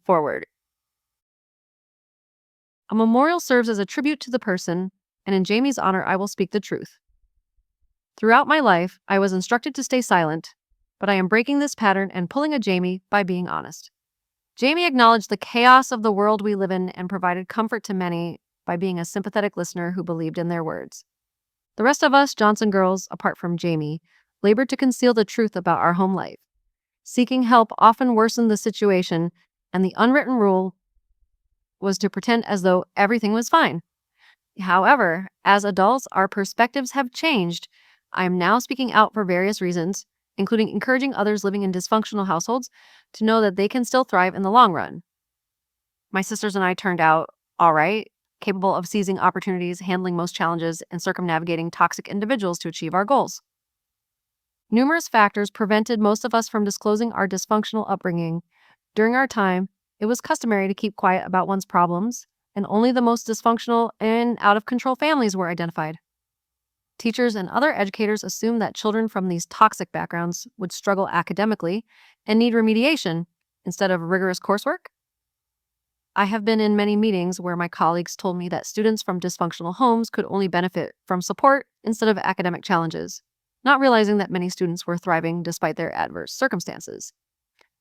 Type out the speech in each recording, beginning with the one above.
forward. A memorial serves as a tribute to the person, and in Jamie's honor, I will speak the truth. Throughout my life, I was instructed to stay silent, but I am breaking this pattern and pulling a Jamie by being honest. Jamie acknowledged the chaos of the world we live in and provided comfort to many by being a sympathetic listener who believed in their words. The rest of us Johnson girls, apart from Jamie, labored to conceal the truth about our home life. Seeking help often worsened the situation, and the unwritten rule was to pretend as though everything was fine. However, as adults, our perspectives have changed. I am now speaking out for various reasons, including encouraging others living in dysfunctional households to know that they can still thrive in the long run. My sisters and I turned out all right, capable of seizing opportunities, handling most challenges, and circumnavigating toxic individuals to achieve our goals. Numerous factors prevented most of us from disclosing our dysfunctional upbringing. During our time, it was customary to keep quiet about one's problems, and only the most dysfunctional and out-of-control families were identified. Teachers and other educators assumed that children from these toxic backgrounds would struggle academically and need remediation instead of rigorous coursework. I have been in many meetings where my colleagues told me that students from dysfunctional homes could only benefit from support instead of academic challenges, not realizing that many students were thriving despite their adverse circumstances.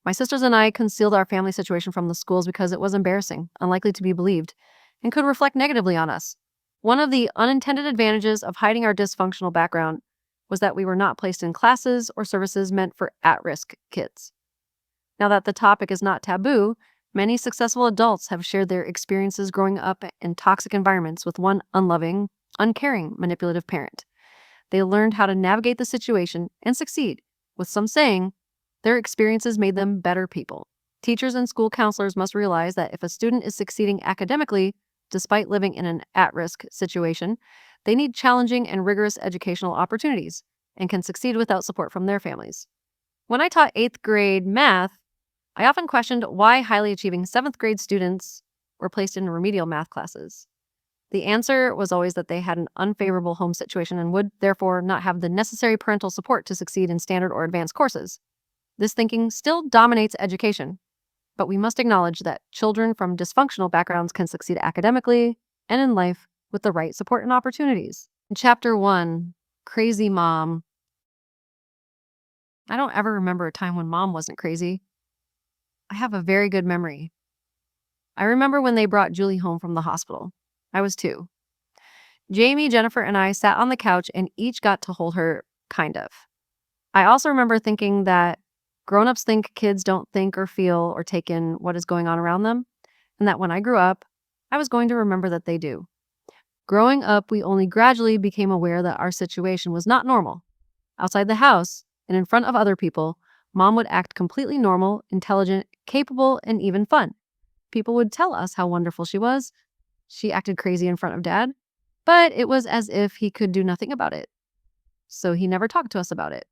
My sisters and I concealed our family situation from the schools because it was embarrassing, unlikely to be believed, and could reflect negatively on us. One of the unintended advantages of hiding our dysfunctional background was that we were not placed in classes or services meant for at-risk kids. Now that the topic is not taboo, many successful adults have shared their experiences growing up in toxic environments with one unloving, uncaring, manipulative parent. They learned how to navigate the situation and succeed, with some saying their experiences made them better people. Teachers and school counselors must realize that if a student is succeeding academically, despite living in an at-risk situation, they need challenging and rigorous educational opportunities and can succeed without support from their families. When I taught 8th grade math, I often questioned why highly achieving 7th grade students were placed in remedial math classes. The answer was always that they had an unfavorable home situation and would, therefore, not have the necessary parental support to succeed in standard or advanced courses. This thinking still dominates education, but we must acknowledge that children from dysfunctional backgrounds can succeed academically and in life with the right support and opportunities. In Chapter 1, Crazy Mom. I don't ever remember a time when mom wasn't crazy. I have a very good memory. I remember when they brought Julie home from the hospital. I was 2. Jamie, Jennifer, and I sat on the couch and each got to hold her, kind of. I also remember thinking that grown-ups think kids don't think or feel or take in what is going on around them, and that when I grew up, I was going to remember that they do. Growing up, we only gradually became aware that our situation was not normal. Outside the house and in front of other people, mom would act completely normal, intelligent, capable, and even fun. People would tell us how wonderful she was. She acted crazy in front of dad, but it was as if he could do nothing about it. So he never talked to us about it.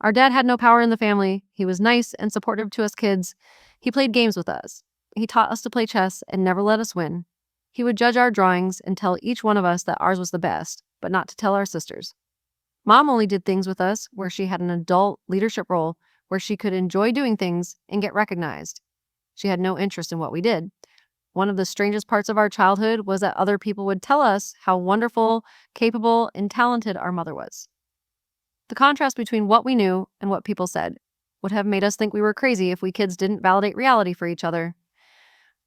Our dad had no power in the family. He was nice and supportive to us kids. He played games with us. He taught us to play chess and never let us win. He would judge our drawings and tell each one of us that ours was the best, but not to tell our sisters. Mom only did things with us where she had an adult leadership role where she could enjoy doing things and get recognized. She had no interest in what we did. One of the strangest parts of our childhood was that other people would tell us how wonderful, capable, and talented our mother was. The contrast between what we knew and what people said would have made us think we were crazy if we kids didn't validate reality for each other.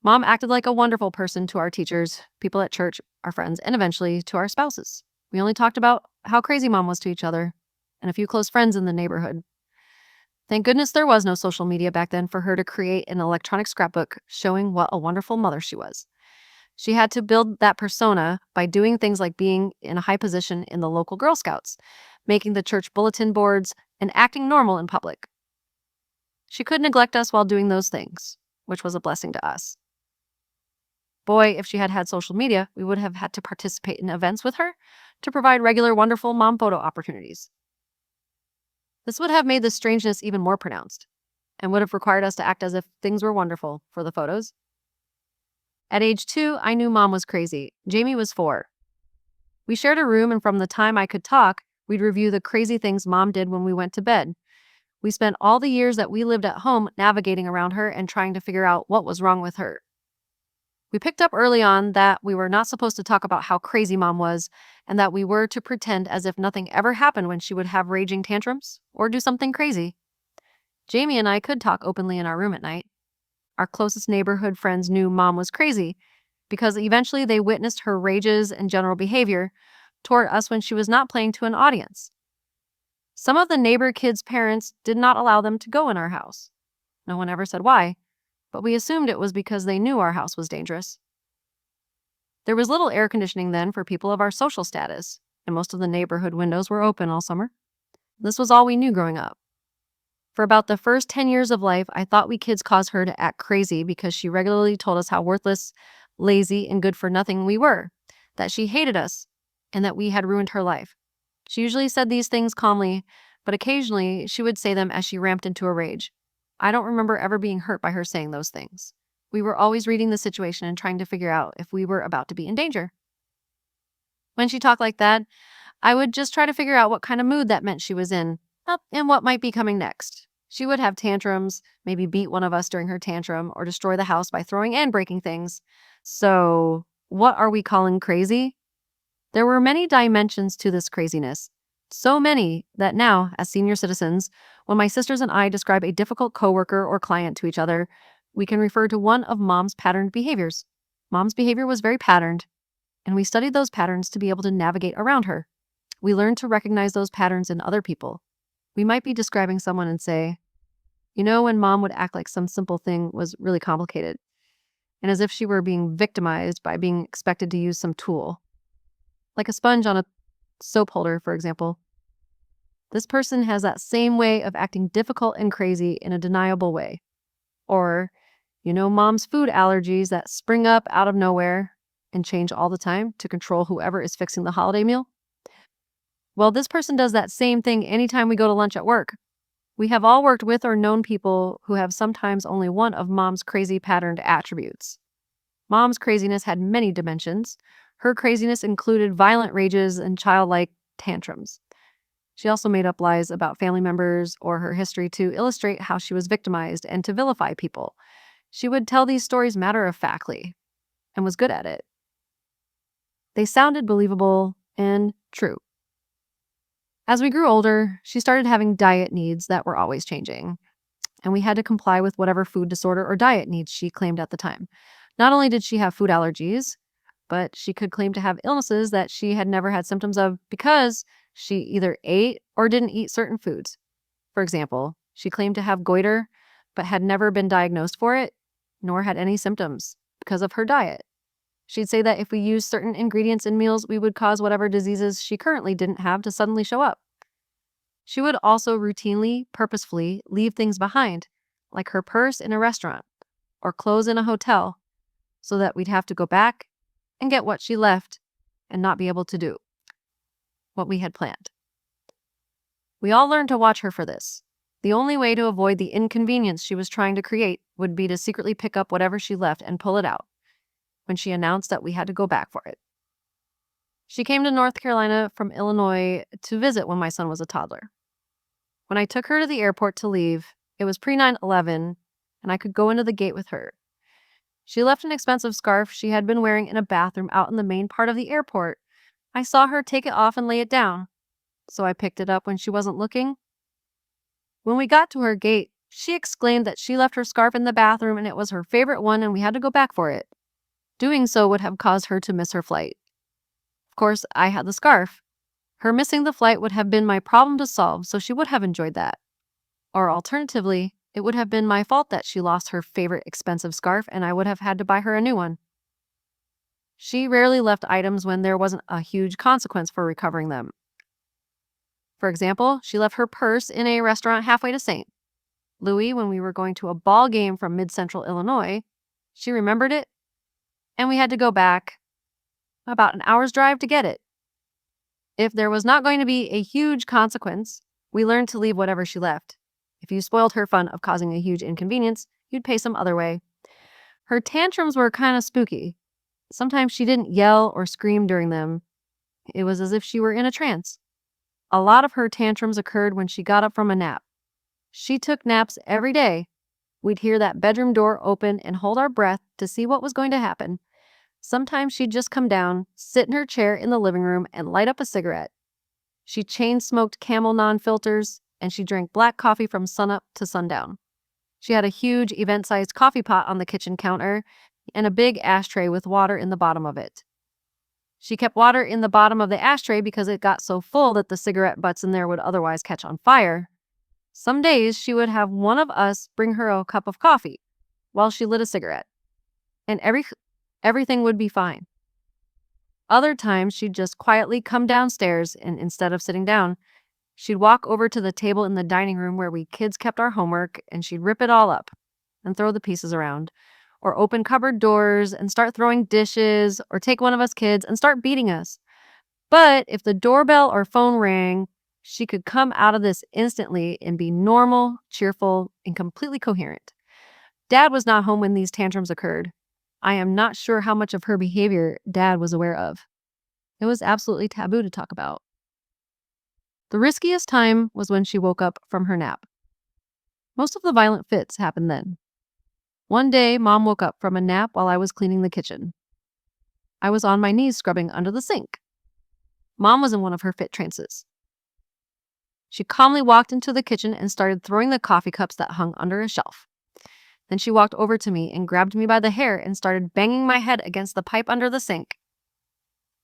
Mom acted like a wonderful person to our teachers, people at church, our friends, and eventually to our spouses. We only talked about how crazy mom was to each other and a few close friends in the neighborhood. Thank goodness there was no social media back then for her to create an electronic scrapbook showing what a wonderful mother she was. She had to build that persona by doing things like being in a high position in the local Girl Scouts, making the church bulletin boards, and acting normal in public. She could neglect us while doing those things, which was a blessing to us. Boy, if she had had social media, we would have had to participate in events with her to provide regular, wonderful mom photo opportunities. This would have made the strangeness even more pronounced and would have required us to act as if things were wonderful for the photos. At age 2, I knew mom was crazy. Jamie was 4. We shared a room, and from the time I could talk, we'd review the crazy things mom did when we went to bed. We spent all the years that we lived at home navigating around her and trying to figure out what was wrong with her. We picked up early on that we were not supposed to talk about how crazy mom was and that we were to pretend as if nothing ever happened when she would have raging tantrums or do something crazy. Jamie and I could talk openly in our room at night. Our closest neighborhood friends knew mom was crazy because eventually they witnessed her rages and general behavior toward us when she was not playing to an audience. Some of the neighbor kids' parents did not allow them to go in our house. No one ever said why, but we assumed it was because they knew our house was dangerous. There was little air conditioning then for people of our social status, and most of the neighborhood windows were open all summer. This was all we knew growing up. For about the first 10 years of life, I thought we kids caused her to act crazy because she regularly told us how worthless, lazy, and good for nothing we were, that she hated us, and that we had ruined her life. She usually said these things calmly, but occasionally she would say them as she ramped into a rage. I don't remember ever being hurt by her saying those things. We were always reading the situation and trying to figure out if we were about to be in danger. When she talked like that, I would just try to figure out what kind of mood that meant she was in, and what might be coming next. She would have tantrums, maybe beat one of us during her tantrum, or destroy the house by throwing and breaking things. So, what are we calling crazy? There were many dimensions to this craziness. So many that now, as senior citizens, when my sisters and I describe a difficult coworker or client to each other, we can refer to one of Mom's patterned behaviors. Mom's behavior was very patterned, and we studied those patterns to be able to navigate around her. We learned to recognize those patterns in other people. We might be describing someone and say, you know, when Mom would act like some simple thing was really complicated, and as if she were being victimized by being expected to use some tool, like a sponge on a soap holder, for example. This person has that same way of acting difficult and crazy in a deniable way. Or, you know, Mom's food allergies that spring up out of nowhere and change all the time to control whoever is fixing the holiday meal. Well, this person does that same thing anytime we go to lunch at work. We have all worked with or known people who have sometimes only one of Mom's crazy patterned attributes. Mom's craziness had many dimensions. Her craziness included violent rages and childlike tantrums. She also made up lies about family members or her history to illustrate how she was victimized and to vilify people. She would tell these stories matter-of-factly and was good at it. They sounded believable and true. As we grew older, she started having diet needs that were always changing, and we had to comply with whatever food disorder or diet needs she claimed at the time. Not only did she have food allergies, but she could claim to have illnesses that she had never had symptoms of because she either ate or didn't eat certain foods. For example, she claimed to have goiter, but had never been diagnosed for it, nor had any symptoms because of her diet. She'd say that if we used certain ingredients in meals, we would cause whatever diseases she currently didn't have to suddenly show up. She would also routinely, purposefully leave things behind, like her purse in a restaurant or clothes in a hotel, so that we'd have to go back and get what she left and not be able to do what we had planned. We all learned to watch her for this. The only way to avoid the inconvenience she was trying to create would be to secretly pick up whatever she left and pull it out when she announced that we had to go back for it. She came to North Carolina from Illinois to visit when my son was a toddler. When I took her to the airport to leave, it was pre-9/11, and I could go into the gate with her. She left an expensive scarf she had been wearing in a bathroom out in the main part of the airport. I saw her take it off and lay it down, so I picked it up when she wasn't looking. When we got to her gate, she exclaimed that she left her scarf in the bathroom and it was her favorite one and we had to go back for it. Doing so would have caused her to miss her flight. Of course, I had the scarf. Her missing the flight would have been my problem to solve, so she would have enjoyed that. Or alternatively, it would have been my fault that she lost her favorite expensive scarf and I would have had to buy her a new one. She rarely left items when there wasn't a huge consequence for recovering them. For example, she left her purse in a restaurant halfway to St. Louis when we were going to a ball game from mid-central Illinois. She remembered it, and we had to go back about an hour's drive to get it. If there was not going to be a huge consequence, we learned to leave whatever she left. If you spoiled her fun of causing a huge inconvenience, you'd pay some other way. Her tantrums were kind of spooky. Sometimes she didn't yell or scream during them. It was as if she were in a trance. A lot of her tantrums occurred when she got up from a nap. She took naps every day. We'd hear that bedroom door open and hold our breath to see what was going to happen. Sometimes she'd just come down, sit in her chair in the living room, and light up a cigarette. She chain-smoked Camel non-filters, and she drank black coffee from sunup to sundown. She had a huge event-sized coffee pot on the kitchen counter and a big ashtray with water in the bottom of it. She kept water in the bottom of the ashtray because it got so full that the cigarette butts in there would otherwise catch on fire. Some days she would have one of us bring her a cup of coffee while she lit a cigarette, and everything would be fine. Other times she'd just quietly come downstairs, and instead of sitting down, she'd walk over to the table in the dining room where we kids kept our homework, and she'd rip it all up and throw the pieces around, or open cupboard doors and start throwing dishes, or take one of us kids and start beating us. But if the doorbell or phone rang, she could come out of this instantly and be normal, cheerful, and completely coherent. Dad was not home when these tantrums occurred. I am not sure how much of her behavior Dad was aware of. It was absolutely taboo to talk about. The riskiest time was when she woke up from her nap. Most of the violent fits happened then. One day, Mom woke up from a nap while I was cleaning the kitchen. I was on my knees scrubbing under the sink. Mom was in one of her fit trances. She calmly walked into the kitchen and started throwing the coffee cups that hung under a shelf. Then she walked over to me and grabbed me by the hair and started banging my head against the pipe under the sink.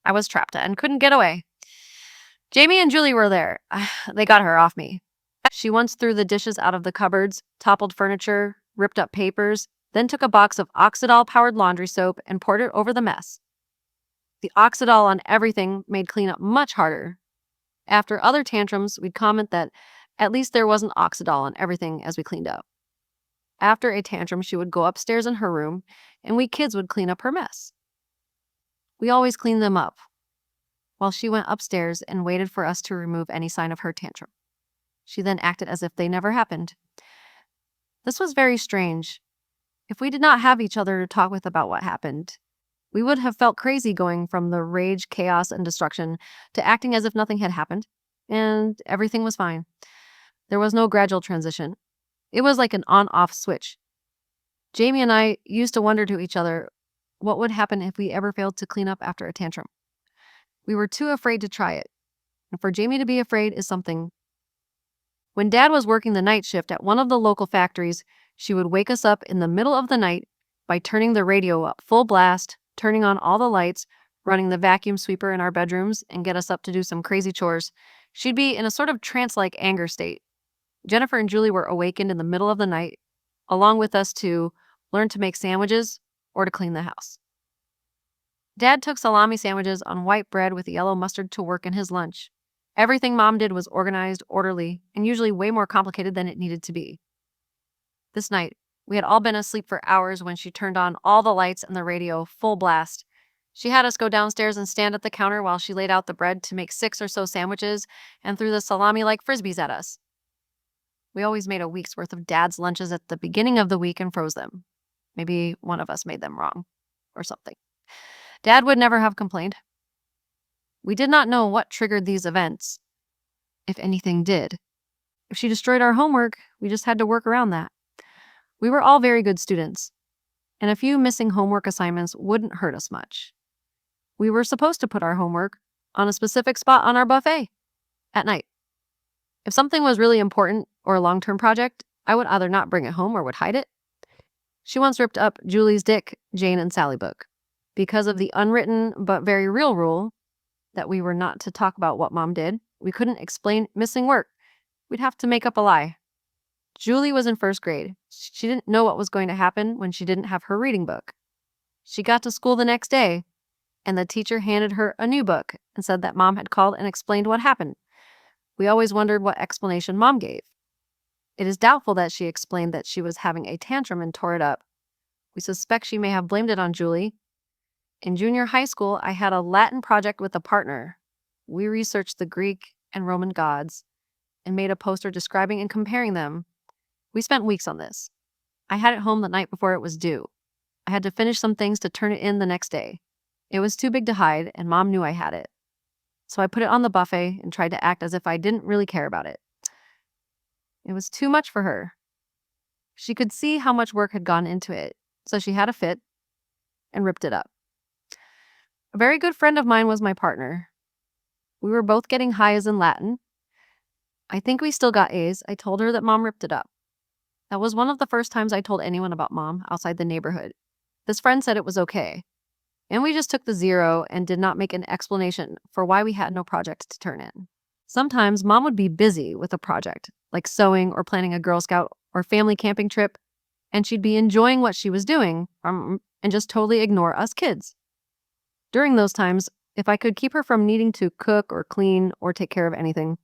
I was trapped and couldn't get away. Jamie and Julie were there. They got her off me. She once threw the dishes out of the cupboards, toppled furniture, ripped up papers, then took a box of Oxidol-powered laundry soap and poured it over the mess. The Oxidol on everything made cleanup much harder. After other tantrums, we'd comment that at least there wasn't Oxidol on everything as we cleaned up. After a tantrum, she would go upstairs in her room, and we kids would clean up her mess. We always cleaned them up, while she went upstairs and waited for us to remove any sign of her tantrum. She then acted as if they never happened. This was very strange. If we did not have each other to talk with about what happened, we would have felt crazy going from the rage, chaos, and destruction to acting as if nothing had happened, and everything was fine. There was no gradual transition. It was like an on-off switch. Jamie and I used to wonder to each other what would happen if we ever failed to clean up after a tantrum. We were too afraid to try it, and for Jamie to be afraid is something. When Dad was working the night shift at one of the local factories, she would wake us up in the middle of the night by turning the radio up full blast, turning on all the lights, running the vacuum sweeper in our bedrooms, and get us up to do some crazy chores. She'd be in a sort of trance-like anger state. Jennifer and Julie were awakened in the middle of the night, along with us to learn to make sandwiches or to clean the house. Dad took salami sandwiches on white bread with yellow mustard to work in his lunch. Everything Mom did was organized, orderly, and usually way more complicated than it needed to be. This night, we had all been asleep for hours when she turned on all the lights and the radio full blast. She had us go downstairs and stand at the counter while she laid out the bread to make 6 or so sandwiches and threw the salami like frisbees at us. We always made a week's worth of Dad's lunches at the beginning of the week and froze them. Maybe one of us made them wrong or something. Dad would never have complained. We did not know what triggered these events, if anything did. If she destroyed our homework, we just had to work around that. We were all very good students, and a few missing homework assignments wouldn't hurt us much. We were supposed to put our homework on a specific spot on our buffet at night. If something was really important or a long-term project, I would either not bring it home or would hide it. She once ripped up Julie's Dick, Jane, and Sally book because of the unwritten but very real rule that we were not to talk about what Mom did. We couldn't explain missing work. We'd have to make up a lie. Julie was in first grade. She didn't know what was going to happen when she didn't have her reading book. She got to school the next day, and the teacher handed her a new book and said that Mom had called and explained what happened. We always wondered what explanation Mom gave. It is doubtful that she explained that she was having a tantrum and tore it up. We suspect she may have blamed it on Julie. In junior high school, I had a Latin project with a partner. We researched the Greek and Roman gods and made a poster describing and comparing them. We spent weeks on this. I had it home the night before it was due. I had to finish some things to turn it in the next day. It was too big to hide, and Mom knew I had it. So I put it on the buffet and tried to act as if I didn't really care about it. It was too much for her. She could see how much work had gone into it, so she had a fit and ripped it up. A very good friend of mine was my partner. We were both getting highs in Latin. I think we still got A's. I told her that Mom ripped it up. That was one of the first times I told anyone about Mom outside the neighborhood. This friend said it was okay. And we just took the 0 and did not make an explanation for why we had no project to turn in. Sometimes Mom would be busy with a project, like sewing or planning a Girl Scout or family camping trip, and she'd be enjoying what she was doing and just totally ignore us kids. During those times, if I could keep her from needing to cook or clean or take care of anything,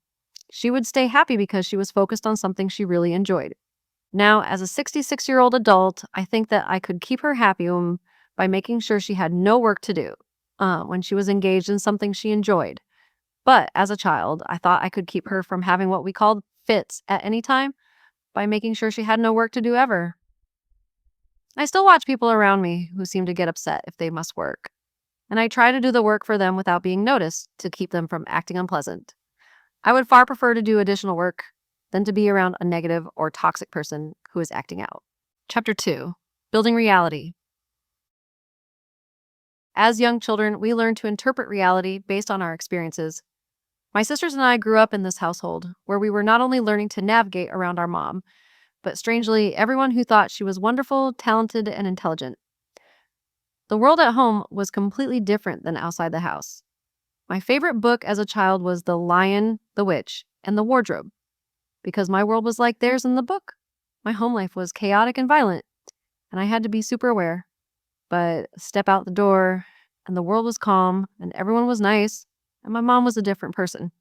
she would stay happy because she was focused on something she really enjoyed. Now, as a 66-year-old adult, I think that I could keep her happy by making sure she had no work to do when she was engaged in something she enjoyed. But as a child, I thought I could keep her from having what we called fits at any time by making sure she had no work to do ever. I still watch people around me who seem to get upset if they must work, and I try to do the work for them without being noticed to keep them from acting unpleasant. I would far prefer to do additional work than to be around a negative or toxic person who is acting out. Chapter 2. Building Reality. As young children, we learn to interpret reality based on our experiences. My sisters and I grew up in this household where we were not only learning to navigate around our mom, but strangely, everyone who thought she was wonderful, talented, and intelligent. The world at home was completely different than outside the house. My favorite book as a child was The Lion, the Witch, and the Wardrobe, because my world was like theirs in the book. My home life was chaotic and violent, and I had to be super aware. But step out the door, and the world was calm, and everyone was nice, and my mom was a different person.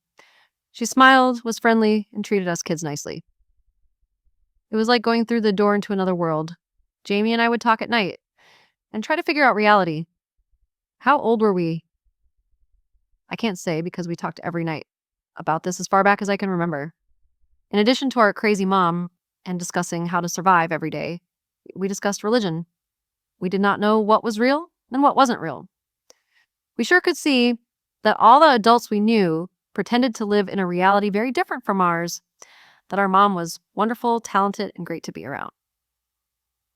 She smiled, was friendly, and treated us kids nicely. It was like going through the door into another world. Jamie and I would talk at night and try to figure out reality. How old were we? I can't say because we talked every night about this as far back as I can remember. In addition to our crazy mom and discussing how to survive every day, we discussed religion. We did not know what was real and what wasn't real. We sure could see that all the adults we knew pretended to live in a reality very different from ours, that our mom was wonderful, talented, and great to be around.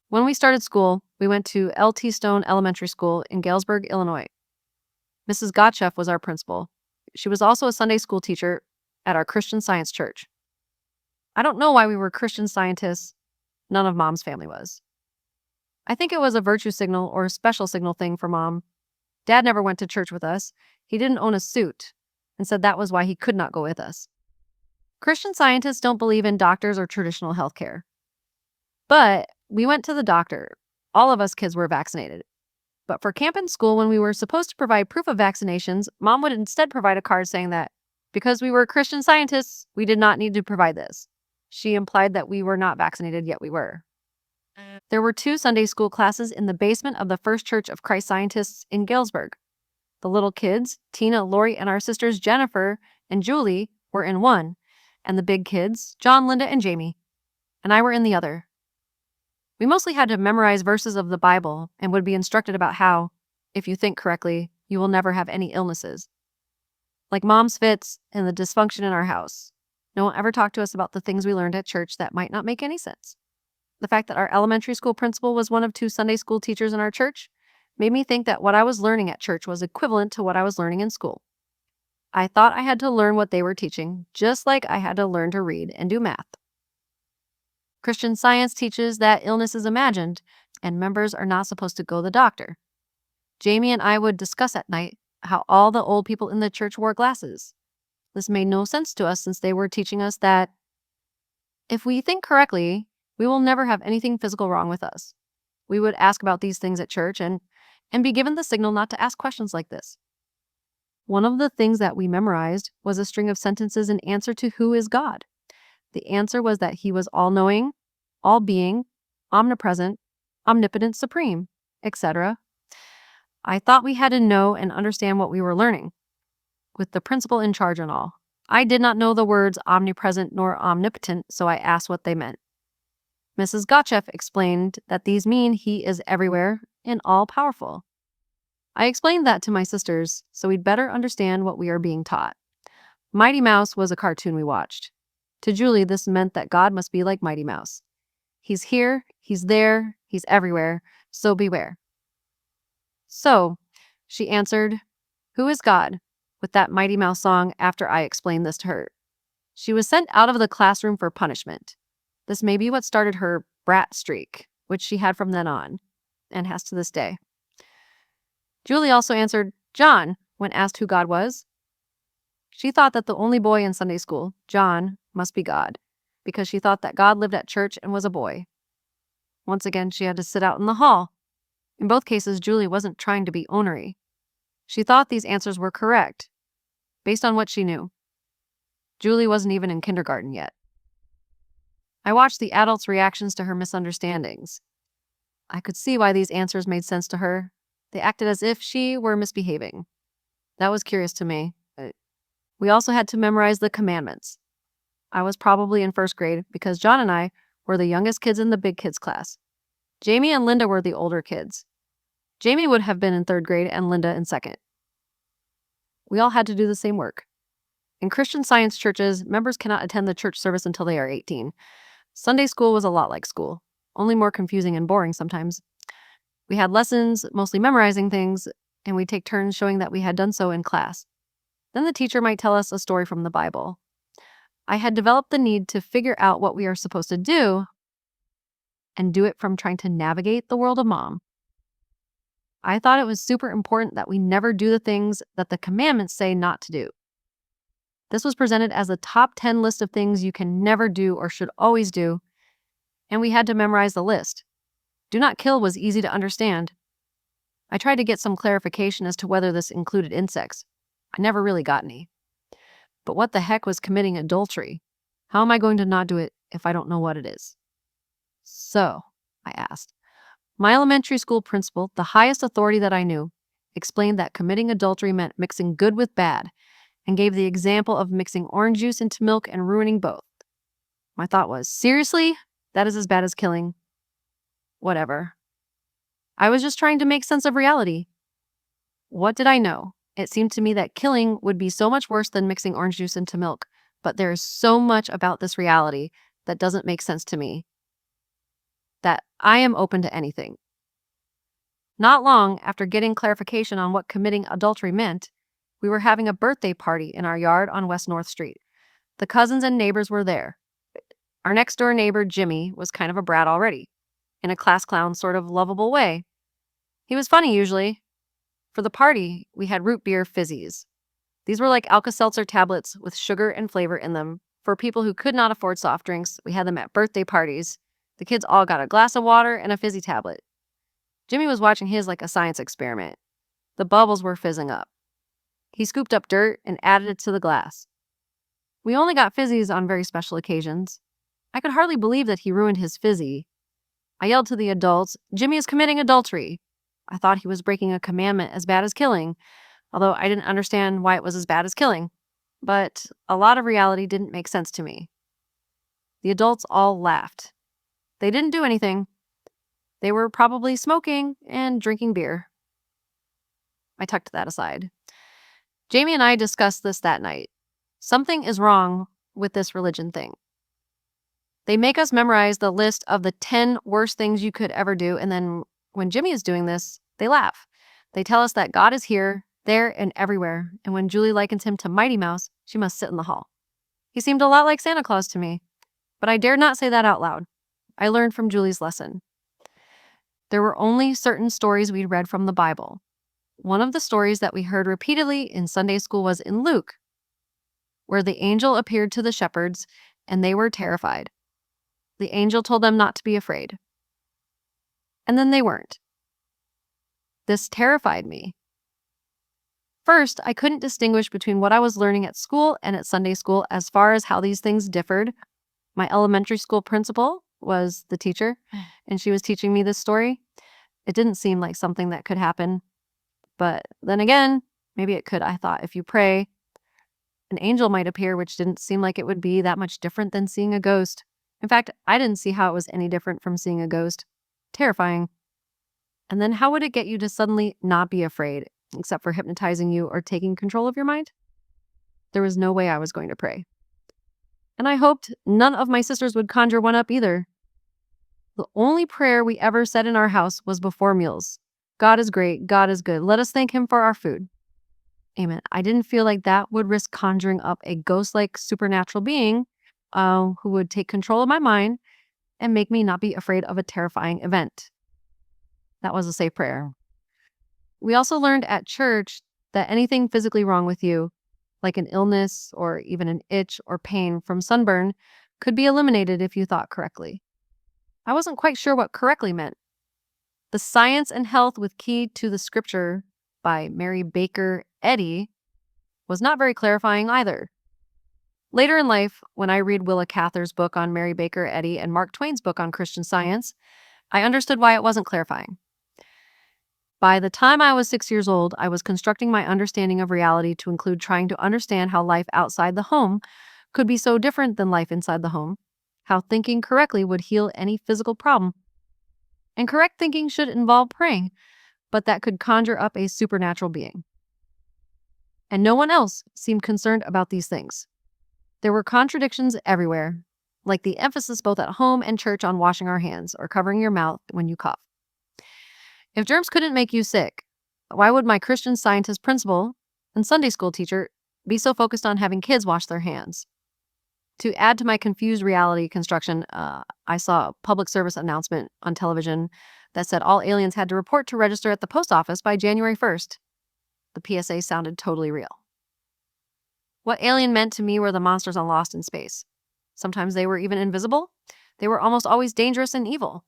When we started school, we went to L.T. Stone Elementary School in Galesburg, Illinois. Mrs. Gottschalk was our principal. She was also a Sunday school teacher at our Christian Science church. I don't know why we were Christian Scientists. None of Mom's family was. I think it was a virtue signal or a special signal thing for Mom. Dad never went to church with us. He didn't own a suit and said that was why he could not go with us. Christian Scientists don't believe in doctors or traditional health care. But we went to the doctor. All of us kids were vaccinated. But for camp and school, when we were supposed to provide proof of vaccinations, Mom would instead provide a card saying that because we were Christian Scientists, we did not need to provide this. She implied that we were not vaccinated, yet we were. There were 2 Sunday school classes in the basement of the First Church of Christ Scientists in Galesburg. The little kids, Tina, Lori, and our sisters Jennifer and Julie, were in one, and the big kids, John, Linda, and Jamie, and I were in the other. We mostly had to memorize verses of the Bible and would be instructed about how, if you think correctly, you will never have any illnesses. Like Mom's fits and the dysfunction in our house. No one ever talked to us about the things we learned at church that might not make any sense. The fact that our elementary school principal was one of 2 Sunday school teachers in our church made me think that what I was learning at church was equivalent to what I was learning in school. I thought I had to learn what they were teaching, just like I had to learn to read and do math. Christian Science teaches that illness is imagined, and members are not supposed to go to the doctor. Jamie and I would discuss at night how all the old people in the church wore glasses. This made no sense to us since they were teaching us that if we think correctly, we will never have anything physical wrong with us. We would ask about these things at church and be given the signal not to ask questions like this. One of the things that we memorized was a string of sentences in answer to who is God. The answer was that he was all-knowing, all-being, omnipresent, omnipotent, supreme, etc. I thought we had to know and understand what we were learning, with the principal in charge and all. I did not know the words omnipresent nor omnipotent, so I asked what they meant. Mrs. Gottschalk explained that these mean he is everywhere and all-powerful. I explained that to my sisters, so we'd better understand what we are being taught. Mighty Mouse was a cartoon we watched. To Julie, this meant that God must be like Mighty Mouse. He's here, he's there, he's everywhere, so beware. So, she answered, "Who is God?" with that Mighty Mouse song after I explained this to her. She was sent out of the classroom for punishment. This may be what started her brat streak, which she had from then on, and has to this day. Julie also answered, "John," when asked who God was. She thought that the only boy in Sunday school, John, must be God, because she thought that God lived at church and was a boy. Once again, she had to sit out in the hall. In both cases, Julie wasn't trying to be ornery. She thought these answers were correct, based on what she knew. Julie wasn't even in kindergarten yet. I watched the adults' reactions to her misunderstandings. I could see why these answers made sense to her. They acted as if she were misbehaving. That was curious to me. We also had to memorize the commandments. I was probably in first grade because John and I were the youngest kids in the big kids class. Jamie and Linda were the older kids. Jamie would have been in third grade and Linda in second. We all had to do the same work. In Christian Science churches, members cannot attend the church service until they are 18. Sunday school was a lot like school, only more confusing and boring sometimes. We had lessons, mostly memorizing things, and we'd take turns showing that we had done so in class. Then the teacher might tell us a story from the Bible. I had developed the need to figure out what we are supposed to do and do it from trying to navigate the world of mom. I thought it was super important that we never do the things that the commandments say not to do. This was presented as a top 10 list of things you can never do or should always do, and we had to memorize the list. Do not kill was easy to understand. I tried to get some clarification as to whether this included insects. I never really got any. But what the heck was committing adultery? How am I going to not do it if I don't know what it is? So, I asked. My elementary school principal, the highest authority that I knew, explained that committing adultery meant mixing good with bad, and gave the example of mixing orange juice into milk and ruining both. My thought was, seriously? That is as bad as killing. Whatever. I was just trying to make sense of reality. What did I know? It seemed to me that killing would be so much worse than mixing orange juice into milk, but there is so much about this reality that doesn't make sense to me, that I am open to anything. Not long after getting clarification on what committing adultery meant, we were having a birthday party in our yard on West North Street. The cousins and neighbors were there. Our next door neighbor, Jimmy, was kind of a brat already, in a class clown sort of lovable way. He was funny usually. For the party, we had root beer fizzies. These were like Alka-Seltzer tablets with sugar and flavor in them. For people who could not afford soft drinks, we had them at birthday parties. The kids all got a glass of water and a fizzy tablet. Jimmy was watching his like a science experiment. The bubbles were fizzing up. He scooped up dirt and added it to the glass. We only got fizzies on very special occasions. I could hardly believe that he ruined his fizzy. I yelled to the adults, "Jimmy is committing adultery." I thought he was breaking a commandment as bad as killing, although I didn't understand why it was as bad as killing. But a lot of reality didn't make sense to me. The adults all laughed. They didn't do anything. They were probably smoking and drinking beer. I tucked that aside. Jamie and I discussed this that night. Something is wrong with this religion thing. They make us memorize the list of the 10 worst things you could ever do, and then when Jimmy is doing this, they laugh. They tell us that God is here, there, and everywhere, and when Julie likens him to Mighty Mouse, she must sit in the hall. He seemed a lot like Santa Claus to me, but I dared not say that out loud. I learned from Julie's lesson. There were only certain stories we'd read from the Bible. One of the stories that we heard repeatedly in Sunday school was in Luke, where the angel appeared to the shepherds, and they were terrified. The angel told them not to be afraid. And then they weren't. This terrified me. First, I couldn't distinguish between what I was learning at school and at Sunday school as far as how these things differed. My elementary school principal was the teacher, and she was teaching me this story. It didn't seem like something that could happen. But then again, maybe it could. I thought if you pray, an angel might appear, which didn't seem like it would be that much different than seeing a ghost. In fact, I didn't see how it was any different from seeing a ghost. Terrifying. And then how would it get you to suddenly not be afraid, except for hypnotizing you or taking control of your mind? There was no way I was going to pray. And I hoped none of my sisters would conjure one up either. The only prayer we ever said in our house was before meals. God is great. God is good. Let us thank him for our food. Amen. I didn't feel like that would risk conjuring up a ghost-like supernatural being who would take control of my mind and make me not be afraid of a terrifying event. That was a safe prayer. We also learned at church that anything physically wrong with you, like an illness or even an itch or pain from sunburn, could be eliminated if you thought correctly. I wasn't quite sure what correctly meant. The Science and Health with Key to the Scripture by Mary Baker Eddy was not very clarifying either. Later in life, when I read Willa Cather's book on Mary Baker Eddy and Mark Twain's book on Christian Science, I understood why it wasn't clarifying. By the time I was 6 years old, I was constructing my understanding of reality to include trying to understand how life outside the home could be so different than life inside the home, how thinking correctly would heal any physical problem. And correct thinking should involve praying, but that could conjure up a supernatural being. And no one else seemed concerned about these things. There were contradictions everywhere, like the emphasis both at home and church on washing our hands or covering your mouth when you cough. If germs couldn't make you sick, why would my Christian Scientist principal and Sunday school teacher be so focused on having kids wash their hands? To add to my confused reality construction, I saw a public service announcement on television that said all aliens had to report to register at the post office by January 1st. The PSA sounded totally real. What alien meant to me were the monsters on Lost in Space. Sometimes they were even invisible. They were almost always dangerous and evil.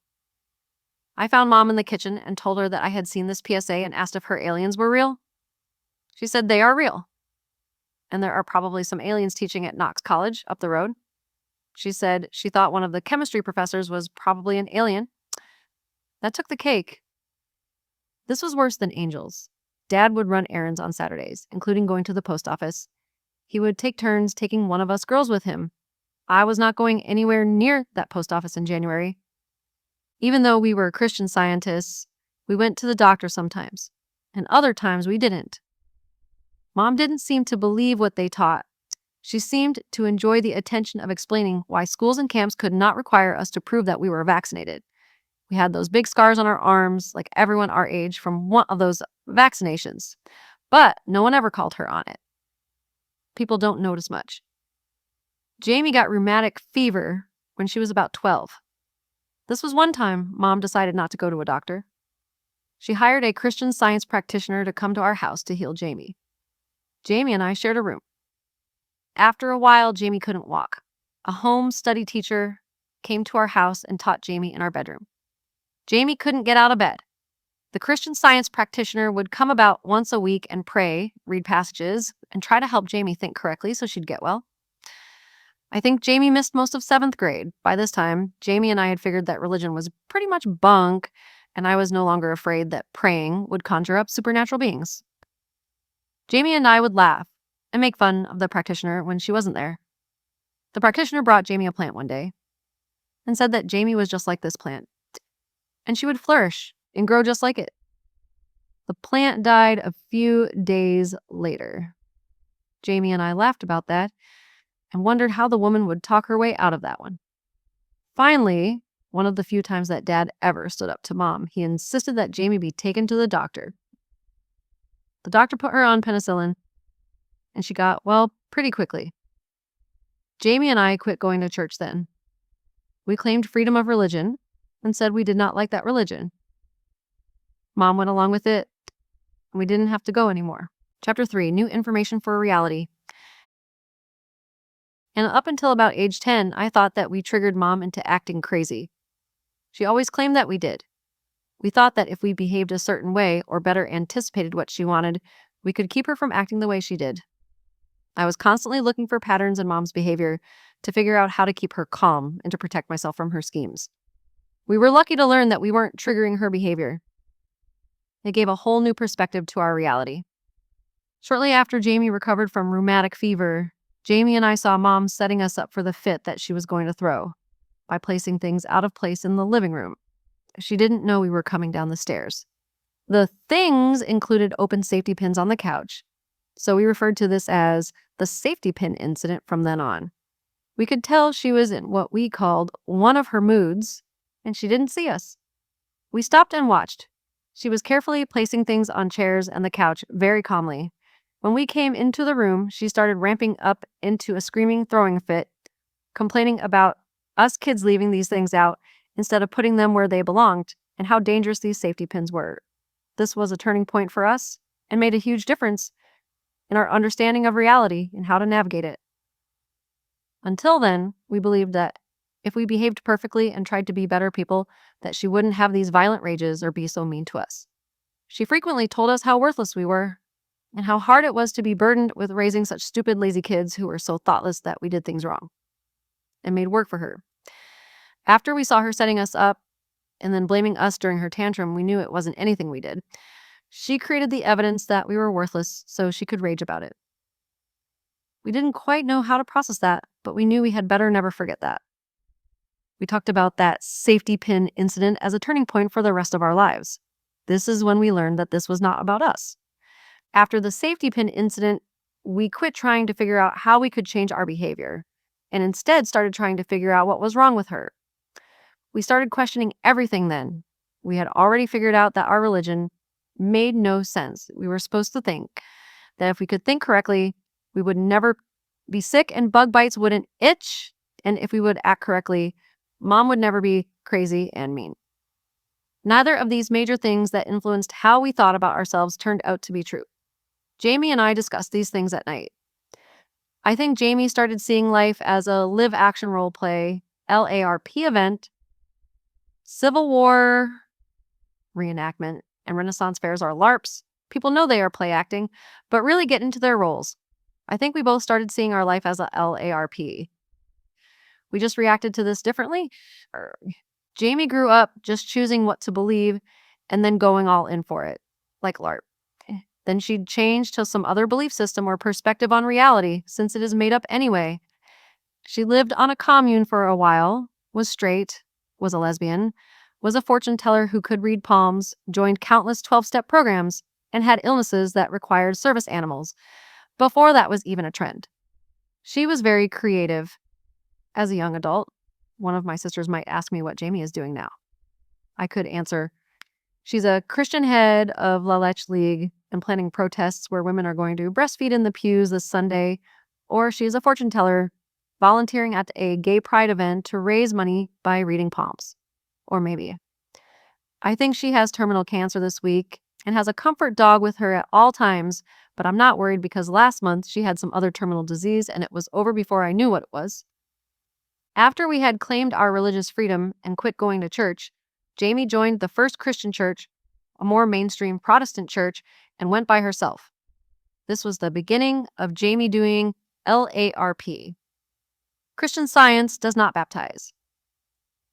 I found Mom in the kitchen and told her that I had seen this PSA and asked if her aliens were real. She said they are real. And there are probably some aliens teaching at Knox College up the road. She said she thought one of the chemistry professors was probably an alien. That took the cake. This was worse than angels. Dad would run errands on Saturdays, including going to the post office. He would take turns taking one of us girls with him. I was not going anywhere near that post office in January. Even though we were Christian Scientists, we went to the doctor sometimes, and other times we didn't. Mom didn't seem to believe what they taught. She seemed to enjoy the attention of explaining why schools and camps could not require us to prove that we were vaccinated. We had those big scars on our arms, like everyone our age, from one of those vaccinations. But no one ever called her on it. People don't notice much. Jamie got rheumatic fever when she was about 12. This was one time Mom decided not to go to a doctor. She hired a Christian Science practitioner to come to our house to heal Jamie. Jamie and I shared a room. After a while, Jamie couldn't walk. A home study teacher came to our house and taught Jamie in our bedroom. Jamie couldn't get out of bed. The Christian Science practitioner would come about once a week and pray, read passages, and try to help Jamie think correctly so she'd get well. I think Jamie missed most of 7th grade. By this time, Jamie and I had figured that religion was pretty much bunk, and I was no longer afraid that praying would conjure up supernatural beings. Jamie and I would laugh and make fun of the practitioner when she wasn't there. The practitioner brought Jamie a plant one day and said that Jamie was just like this plant, and she would flourish and grow just like it. The plant died a few days later. Jamie and I laughed about that and wondered how the woman would talk her way out of that one. Finally, one of the few times that Dad ever stood up to Mom, he insisted that Jamie be taken to the doctor. The doctor put her on penicillin, and she got well pretty quickly. Jamie and I quit going to church then. We claimed freedom of religion and said we did not like that religion. Mom went along with it, and we didn't have to go anymore. Chapter 3, New Information for Reality. And up until about age 10, I thought that we triggered Mom into acting crazy. She always claimed that we did. We thought that if we behaved a certain way or better anticipated what she wanted, we could keep her from acting the way she did. I was constantly looking for patterns in Mom's behavior to figure out how to keep her calm and to protect myself from her schemes. We were lucky to learn that we weren't triggering her behavior. It gave a whole new perspective to our reality. Shortly after Jamie recovered from rheumatic fever, Jamie and I saw Mom setting us up for the fit that she was going to throw by placing things out of place in the living room. She didn't know we were coming down the stairs. The things included open safety pins on the couch, so we referred to this as the safety pin incident from then on. We could tell she was in what we called one of her moods, and she didn't see us. We stopped and watched. She was carefully placing things on chairs and the couch very calmly. When we came into the room, she started ramping up into a screaming, throwing fit, complaining about us kids leaving these things out instead of putting them where they belonged and how dangerous these safety pins were. This was a turning point for us and made a huge difference in our understanding of reality and how to navigate it. Until then, we believed that if we behaved perfectly and tried to be better people, that she wouldn't have these violent rages or be so mean to us. She frequently told us how worthless we were and how hard it was to be burdened with raising such stupid, lazy kids who were so thoughtless that we did things wrong, and made work for her. After we saw her setting us up and then blaming us during her tantrum, we knew it wasn't anything we did. She created the evidence that we were worthless so she could rage about it. We didn't quite know how to process that, but we knew we had better never forget that. We talked about that safety pin incident as a turning point for the rest of our lives. This is when we learned that this was not about us. After the safety pin incident, we quit trying to figure out how we could change our behavior and instead started trying to figure out what was wrong with her. We started questioning everything then. We had already figured out that our religion made no sense. We were supposed to think that if we could think correctly, we would never be sick and bug bites wouldn't itch. And if we would act correctly, Mom would never be crazy and mean. Neither of these major things that influenced how we thought about ourselves turned out to be true. Jamie and I discussed these things at night. I think Jamie started seeing life as a live action role play, LARP event, Civil War reenactment, and Renaissance fairs are LARPs. People know they are play acting, but really get into their roles. I think we both started seeing our life as a LARP. We just reacted to this differently. Jamie grew up just choosing what to believe and then going all in for it, like LARP. Then she'd change to some other belief system or perspective on reality, since it is made up anyway. She lived on a commune for a while, was straight, was a lesbian, was a fortune teller who could read palms, joined countless 12-step programs, and had illnesses that required service animals, before that was even a trend. She was very creative. As a young adult, one of my sisters might ask me what Jamie is doing now. I could answer, she's a Christian head of La Leche League and planning protests where women are going to breastfeed in the pews this Sunday, or she's a fortune teller volunteering at a gay pride event to raise money by reading palms. Or maybe, I think she has terminal cancer this week and has a comfort dog with her at all times, but I'm not worried because last month she had some other terminal disease and it was over before I knew what it was. After we had claimed our religious freedom and quit going to church, Jamie joined the First Christian Church, a more mainstream Protestant church, and went by herself. This was the beginning of Jamie doing LARP. Christian Science does not baptize.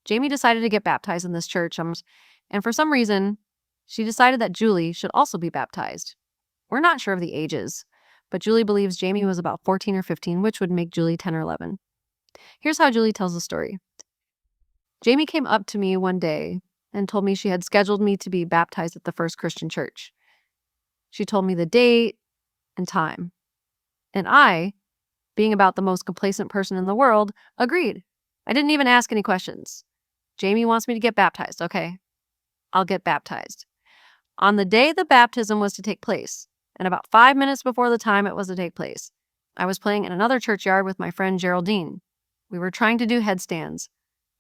Jamie decided to get baptized in this church, and for some reason, she decided that Julie should also be baptized. We're not sure of the ages, but Julie believes Jamie was about 14 or 15, which would make Julie 10 or 11. Here's how Julie tells the story. Jamie came up to me one day and told me she had scheduled me to be baptized at the First Christian Church. She told me the date and time. And I, being about the most complacent person in the world, agreed. I didn't even ask any questions. Jamie wants me to get baptized. Okay, I'll get baptized. On the day the baptism was to take place, and about 5 minutes before the time it was to take place, I was playing in another churchyard with my friend Geraldine. We were trying to do headstands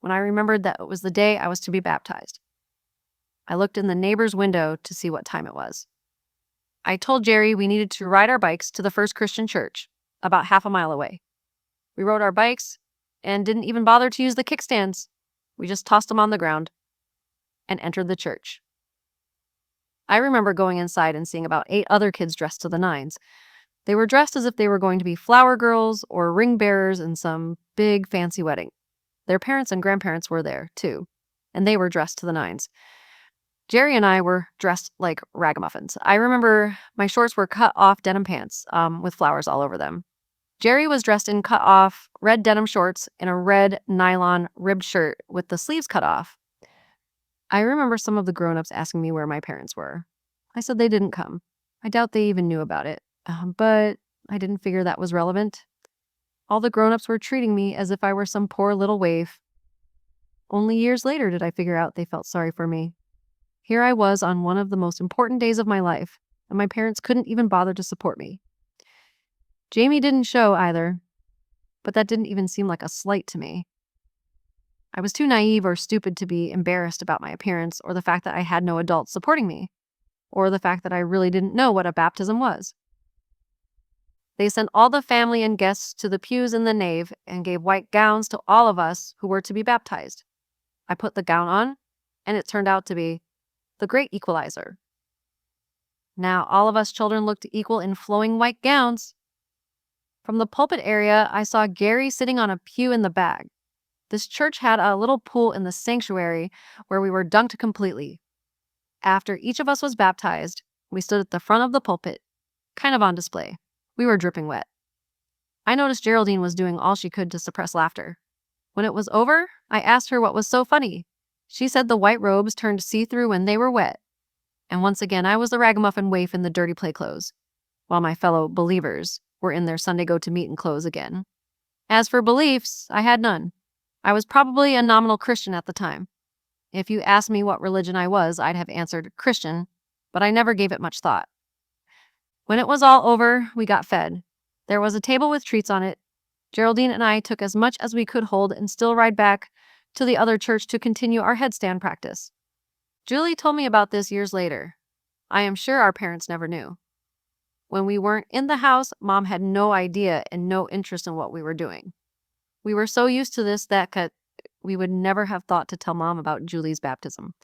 when I remembered that it was the day I was to be baptized. I looked in the neighbor's window to see what time it was. I told Jerry we needed to ride our bikes to the First Christian Church, about half a mile away. We rode our bikes and didn't even bother to use the kickstands. We just tossed them on the ground and entered the church. I remember going inside and seeing about 8 other kids dressed to the nines. They were dressed as if they were going to be flower girls or ring bearers in some big fancy wedding. Their parents and grandparents were there, too, and they were dressed to the nines. Jerry and I were dressed like ragamuffins. I remember my shorts were cut off denim pants with flowers all over them. Jerry was dressed in cut off red denim shorts and a red nylon ribbed shirt with the sleeves cut off. I remember some of the grown-ups asking me where my parents were. I said they didn't come. I doubt they even knew about it, but I didn't figure that was relevant. All the grown-ups were treating me as if I were some poor little waif. Only years later did I figure out they felt sorry for me. Here I was on one of the most important days of my life, and my parents couldn't even bother to support me. Jamie didn't show either, but that didn't even seem like a slight to me. I was too naive or stupid to be embarrassed about my appearance or the fact that I had no adults supporting me, or the fact that I really didn't know what a baptism was. They sent all the family and guests to the pews in the nave and gave white gowns to all of us who were to be baptized. I put the gown on, and it turned out to be the great equalizer. Now all of us children looked equal in flowing white gowns. From the pulpit area, I saw Gary sitting on a pew in the back. This church had a little pool in the sanctuary where we were dunked completely. After each of us was baptized, we stood at the front of the pulpit, kind of on display. We were dripping wet. I noticed Geraldine was doing all she could to suppress laughter. When it was over, I asked her what was so funny. She said the white robes turned see-through when they were wet. And once again, I was the ragamuffin waif in the dirty play clothes, while my fellow believers were in their Sunday go-to-meeting clothes again. As for beliefs, I had none. I was probably a nominal Christian at the time. If you asked me what religion I was, I'd have answered Christian, but I never gave it much thought. When it was all over, we got fed. There was a table with treats on it. Geraldine and I took as much as we could hold and still ride back to the other church to continue our headstand practice. Julie told me about this years later. I am sure our parents never knew. When we weren't in the house, Mom had no idea and no interest in what we were doing. We were so used to this that we would never have thought to tell Mom about Julie's baptism.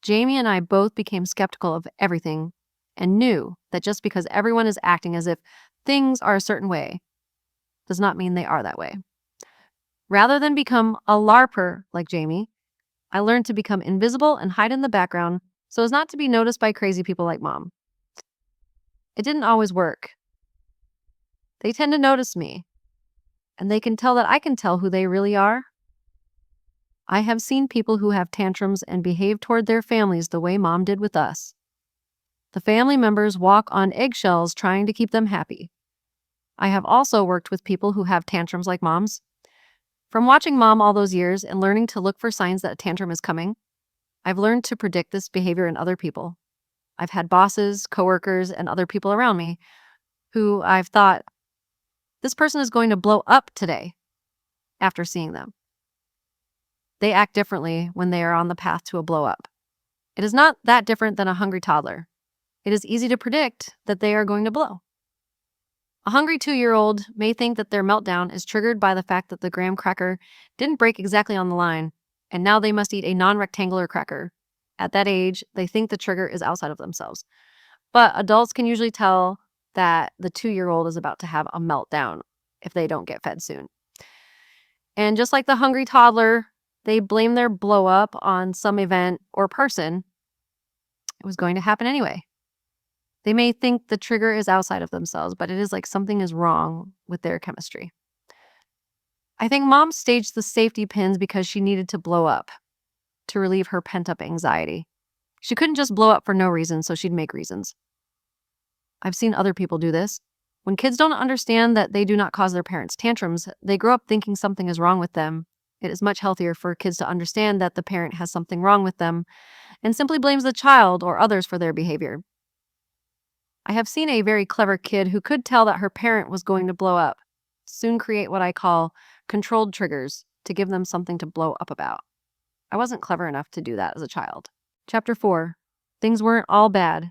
Jamie and I both became skeptical of everything and knew that just because everyone is acting as if things are a certain way does not mean they are that way. Rather than become a LARPer like Jamie, I learned to become invisible and hide in the background so as not to be noticed by crazy people like Mom. It didn't always work. They tend to notice me, and they can tell that I can tell who they really are. I have seen people who have tantrums and behave toward their families the way Mom did with us. The family members walk on eggshells trying to keep them happy. I have also worked with people who have tantrums like Mom's. From watching Mom all those years and learning to look for signs that a tantrum is coming, I've learned to predict this behavior in other people. I've had bosses, coworkers, and other people around me who I've thought, this person is going to blow up today after seeing them. They act differently when they are on the path to a blow up. It is not that different than a hungry toddler. It is easy to predict that they are going to blow. A hungry 2-year-old may think that their meltdown is triggered by the fact that the graham cracker didn't break exactly on the line, and now they must eat a non-rectangular cracker. At that age, they think the trigger is outside of themselves. But adults can usually tell that the 2-year-old is about to have a meltdown if they don't get fed soon. And just like the hungry toddler, they blame their blow up on some event or person. It was going to happen anyway. They may think the trigger is outside of themselves, but it is like something is wrong with their chemistry. I think Mom staged the safety pins because she needed to blow up to relieve her pent-up anxiety. She couldn't just blow up for no reason, so she'd make reasons. I've seen other people do this. When kids don't understand that they do not cause their parents' tantrums, they grow up thinking something is wrong with them. It is much healthier for kids to understand that the parent has something wrong with them and simply blames the child or others for their behavior. I have seen a very clever kid who could tell that her parent was going to blow up, soon create what I call controlled triggers to give them something to blow up about. I wasn't clever enough to do that as a child. Chapter 4. Things weren't all bad.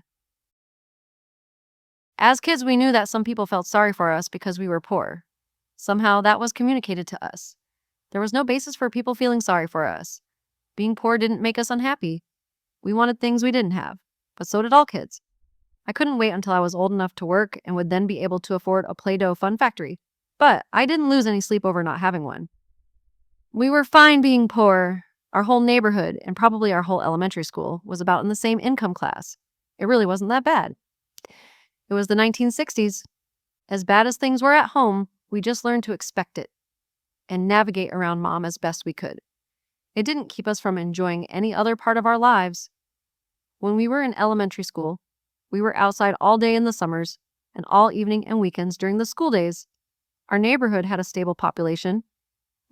As kids, we knew that some people felt sorry for us because we were poor. Somehow that was communicated to us. There was no basis for people feeling sorry for us. Being poor didn't make us unhappy. We wanted things we didn't have, but so did all kids. I couldn't wait until I was old enough to work and would then be able to afford a Play-Doh fun factory. But I didn't lose any sleep over not having one. We were fine being poor. Our whole neighborhood, and probably our whole elementary school, was about in the same income class. It really wasn't that bad. It was the 1960s. As bad as things were at home, we just learned to expect it and navigate around Mom as best we could. It didn't keep us from enjoying any other part of our lives. When we were in elementary school, we were outside all day in the summers and all evening and weekends during the school days. Our neighborhood had a stable population,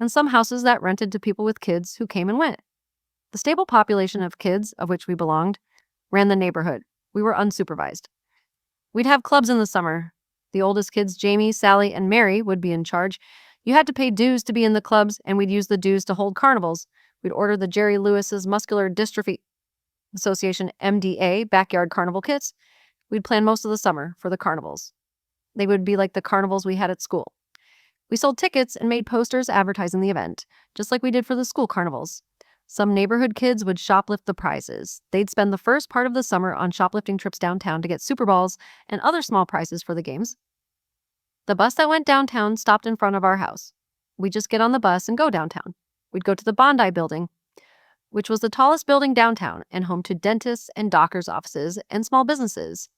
and some houses that rented to people with kids who came and went. The stable population of kids, of which we belonged, ran the neighborhood. We were unsupervised. We'd have clubs in the summer. The oldest kids, Jamie, Sally, and Mary, would be in charge. You had to pay dues to be in the clubs, and we'd use the dues to hold carnivals. We'd order the Jerry Lewis's Muscular Dystrophy Association MDA backyard carnival kits. We'd plan most of the summer for the carnivals. They would be like the carnivals we had at school. We sold tickets and made posters advertising the event, just like we did for the school carnivals. Some neighborhood kids would shoplift the prizes. They'd spend the first part of the summer on shoplifting trips downtown to get Super Balls and other small prizes for the games. The bus that went downtown stopped in front of our house. We'd just get on the bus and go downtown. We'd go to the Bondi building, which was the tallest building downtown and home to dentists and doctors' offices and small businesses.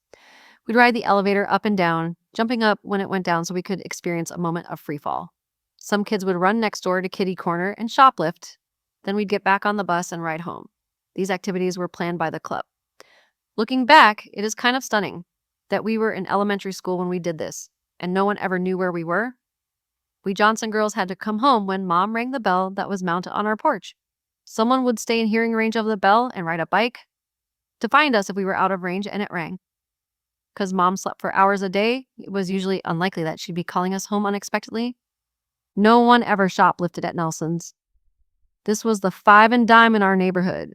We'd ride the elevator up and down, jumping up when it went down so we could experience a moment of free fall. Some kids would run next door to Kitty Corner and shoplift. Then we'd get back on the bus and ride home. These activities were planned by the club. Looking back, it is kind of stunning that we were in elementary school when we did this, and no one ever knew where we were. We Johnson girls had to come home when Mom rang the bell that was mounted on our porch. Someone would stay in hearing range of the bell and ride a bike to find us if we were out of range, and it rang. Because Mom slept for hours a day, it was usually unlikely that she'd be calling us home unexpectedly. No one ever shoplifted at Nelson's. This was the five and dime in our neighborhood.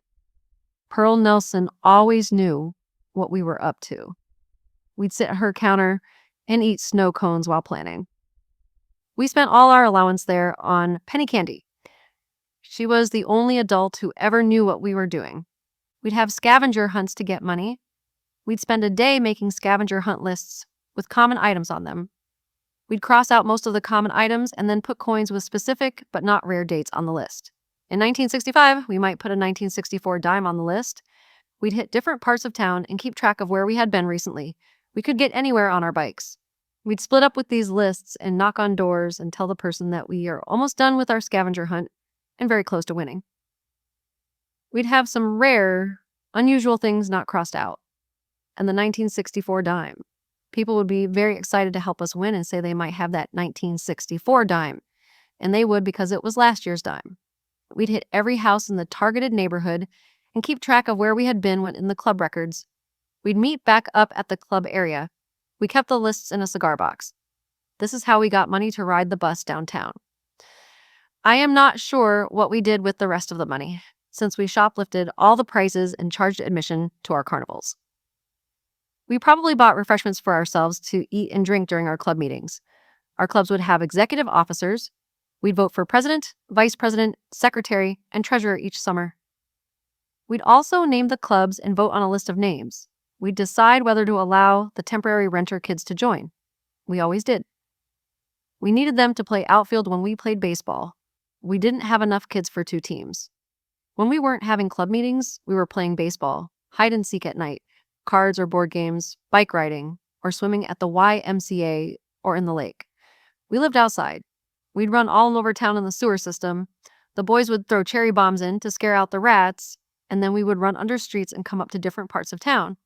Pearl Nelson always knew what we were up to. We'd sit at her counter and eat snow cones while planning. We spent all our allowance there on penny candy. She was the only adult who ever knew what we were doing. We'd have scavenger hunts to get money. We'd spend a day making scavenger hunt lists with common items on them. We'd cross out most of the common items and then put coins with specific but not rare dates on the list. In 1965, we might put a 1964 dime on the list. We'd hit different parts of town and keep track of where we had been recently. We could get anywhere on our bikes. We'd split up with these lists and knock on doors and tell the person that we are almost done with our scavenger hunt and very close to winning. We'd have some rare, unusual things not crossed out. And the 1964 dime. People would be very excited to help us win and say they might have that 1964 dime. And they would because it was last year's dime. We'd hit every house in the targeted neighborhood and keep track of where we had been when in the club records. We'd meet back up at the club area. We kept the lists in a cigar box. This is how we got money to ride the bus downtown. I am not sure what we did with the rest of the money, since we shoplifted all the prices and charged admission to our carnivals. We probably bought refreshments for ourselves to eat and drink during our club meetings. Our clubs would have executive officers. We'd vote for president, vice president, secretary, and treasurer each summer. We'd also name the clubs and vote on a list of names. We'd decide whether to allow the temporary renter kids to join. We always did. We needed them to play outfield when we played baseball. We didn't have enough kids for 2 teams. When we weren't having club meetings, we were playing baseball, hide and seek at night, cards or board games, bike riding, or swimming at the YMCA or in the lake. We lived outside. We'd run all over town in the sewer system. The boys would throw cherry bombs in to scare out the rats, and then we would run under streets and come up to different parts of town.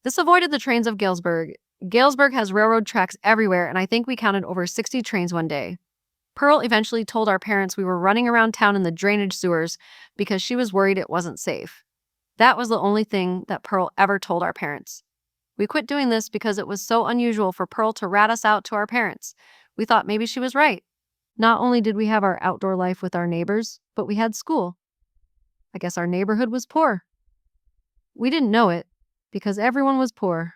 This avoided the trains of Galesburg. Galesburg has railroad tracks everywhere, and I think we counted over 60 trains one day. Pearl eventually told our parents we were running around town in the drainage sewers because she was worried it wasn't safe. That was the only thing that Pearl ever told our parents. We quit doing this because it was so unusual for Pearl to rat us out to our parents. We thought maybe she was right. Not only did we have our outdoor life with our neighbors, but we had school. I guess our neighborhood was poor. We didn't know it because everyone was poor.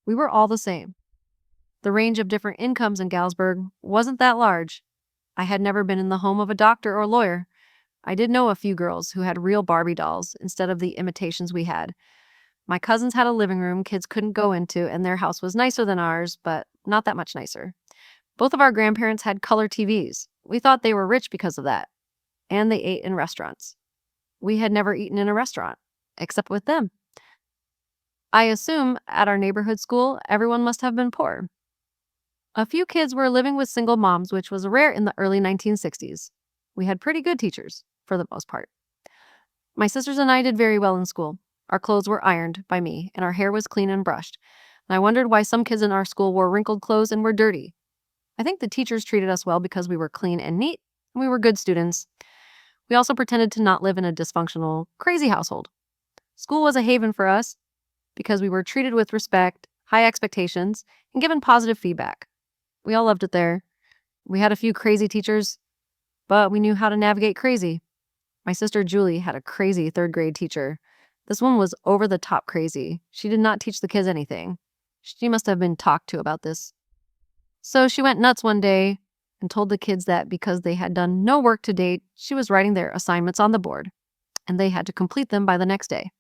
We were all the same. The range of different incomes in Galesburg wasn't that large. I had never been in the home of a doctor or lawyer. I did know a few girls who had real Barbie dolls instead of the imitations we had. My cousins had a living room kids couldn't go into, and their house was nicer than ours, but not that much nicer. Both of our grandparents had color TVs. We thought they were rich because of that. And they ate in restaurants. We had never eaten in a restaurant, except with them. I assume at our neighborhood school, everyone must have been poor. A few kids were living with single moms, which was rare in the early 1960s. We had pretty good teachers, for the most part. My sisters and I did very well in school. Our clothes were ironed by me, and our hair was clean and brushed. And I wondered why some kids in our school wore wrinkled clothes and were dirty. I think the teachers treated us well because we were clean and neat, and we were good students. We also pretended to not live in a dysfunctional, crazy household. School was a haven for us because we were treated with respect, high expectations, and given positive feedback. We all loved it there. We had a few crazy teachers, but we knew how to navigate crazy. My sister Julie had a crazy third grade teacher. This one was over the top crazy. She did not teach the kids anything. She must have been talked to about this. So she went nuts one day and told the kids that because they had done no work to date, she was writing their assignments on the board, and they had to complete them by the next day.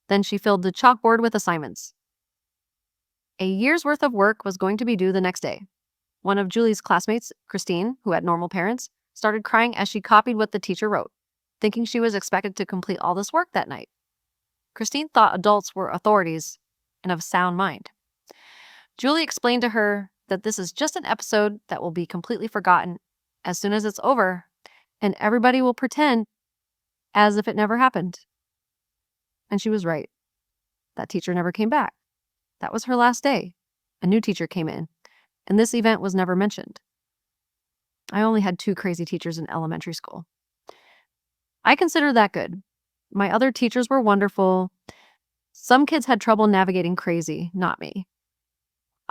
Then she filled the chalkboard with assignments. A year's worth of work was going to be due the next day. One of Julie's classmates, Christine, who had normal parents, started crying as she copied what the teacher wrote, thinking she was expected to complete all this work that night. Christine thought adults were authorities and of sound mind. Julie explained to her that this is just an episode that will be completely forgotten as soon as it's over, and everybody will pretend as if it never happened. And she was right. That teacher never came back. That was her last day. A new teacher came in, and this event was never mentioned. I only had 2 crazy teachers in elementary school. I consider that good. My other teachers were wonderful. Some kids had trouble navigating crazy, not me.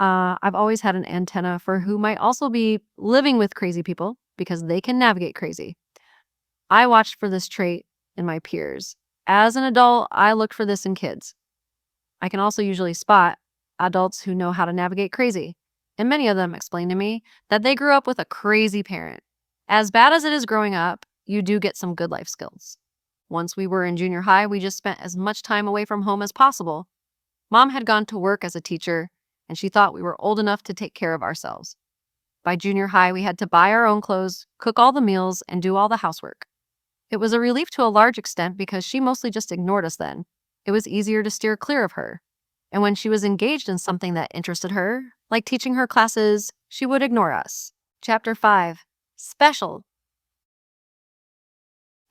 I've always had an antenna for who might also be living with crazy people because they can navigate crazy. I watched for this trait in my peers. As an adult, I looked for this in kids. I can also usually spot adults who know how to navigate crazy, and many of them explained to me that they grew up with a crazy parent. As bad as it is growing up, you do get some good life skills. Once we were in junior high, we just spent as much time away from home as possible. Mom had gone to work as a teacher, and she thought we were old enough to take care of ourselves. By junior high, we had to buy our own clothes, cook all the meals, and do all the housework. It was a relief to a large extent because she mostly just ignored us then. It was easier to steer clear of her. And when she was engaged in something that interested her, like teaching her classes, she would ignore us. Chapter 5. Special.